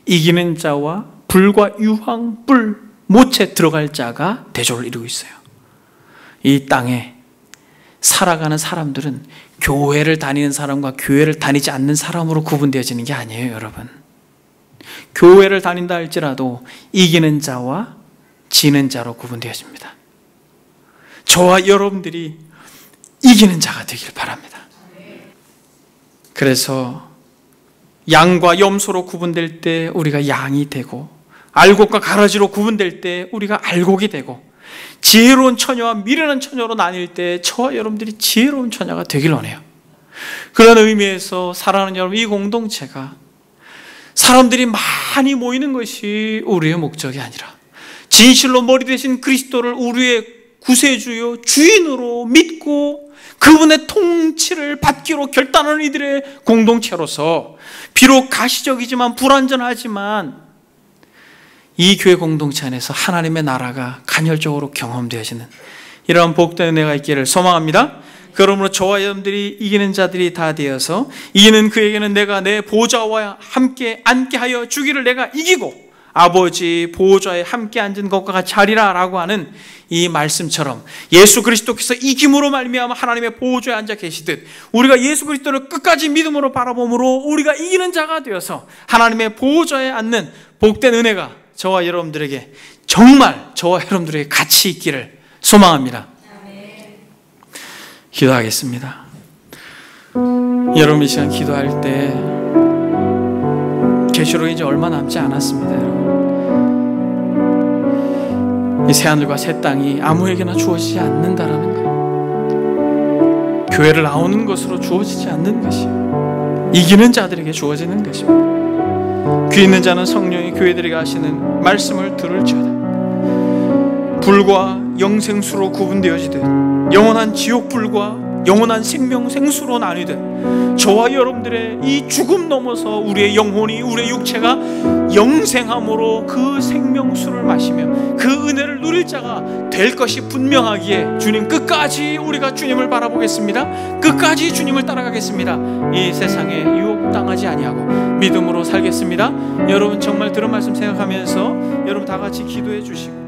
이기는 자와 불과 유황, 뿔, 못에 들어갈 자가 대조를 이루고 있어요. 이 땅에 살아가는 사람들은 교회를 다니는 사람과 교회를 다니지 않는 사람으로 구분되어지는 게 아니에요, 여러분. 교회를 다닌다 할지라도 이기는 자와 지는 자로 구분되어집니다. 저와 여러분들이 이기는 자가 되길 바랍니다. 그래서 양과 염소로 구분될 때 우리가 양이 되고, 알곡과 가라지로 구분될 때 우리가 알곡이 되고, 지혜로운 처녀와 미련한 처녀로 나뉠 때 저와 여러분들이 지혜로운 처녀가 되길 원해요. 그런 의미에서 사랑하는 여러분, 이 공동체가 사람들이 많이 모이는 것이 우리의 목적이 아니라 진실로 머리 대신 그리스도를 우리의 구세주요 주인으로 믿고 그분의 통치를 받기로 결단하는 이들의 공동체로서, 비록 가시적이지만 불완전하지만 이 교회 공동체 안에서 하나님의 나라가 간헐적으로 경험되어지는 이러한 복된 은혜가 있기를 소망합니다. 그러므로 저와 여러분들이 이기는 자들이 다 되어서, 이기는 그에게는 내가 내 보좌와 함께 앉게 하여 주기를 내가 이기고 아버지 보좌에 함께 앉은 것과 같이 하리라 라고 하는 이 말씀처럼, 예수 그리스도께서 이김으로 말미암아 하나님의 보좌에 앉아 계시듯 우리가 예수 그리스도를 끝까지 믿음으로 바라봄으로 우리가 이기는 자가 되어서 하나님의 보좌에 앉는 복된 은혜가 저와 여러분들에게, 정말 저와 여러분들에게 같이 있기를 소망합니다. 기도하겠습니다. 여러분, 이 시간 기도할 때 계시록이 이제 얼마 남지 않았습니다. 여러분, 이 새하늘과 새 땅이 아무에게나 주어지지 않는다라는 거예요. 교회를 나오는 것으로 주어지지 않는 것이에요. 이기는 자들에게 주어지는 것입니다. 귀 있는 자는 성령이 교회들에게 하시는 말씀을 들을지어다. 불과 영생수로 구분되어지듯 영원한 지옥불과 영원한 생명 생수로 나뉘듯 저와 여러분들의 이 죽음 넘어서 우리의 영혼이, 우리의 육체가 영생함으로 그 생명수를 마시며 그 은혜를 누릴 자가 될 것이 분명하기에 주님, 끝까지 우리가 주님을 바라보겠습니다. 끝까지 주님을 따라가겠습니다. 이 세상에 유혹당하지 아니하고 믿음으로 살겠습니다. 여러분 정말 들은 말씀 생각하면서 여러분 다 같이 기도해 주시고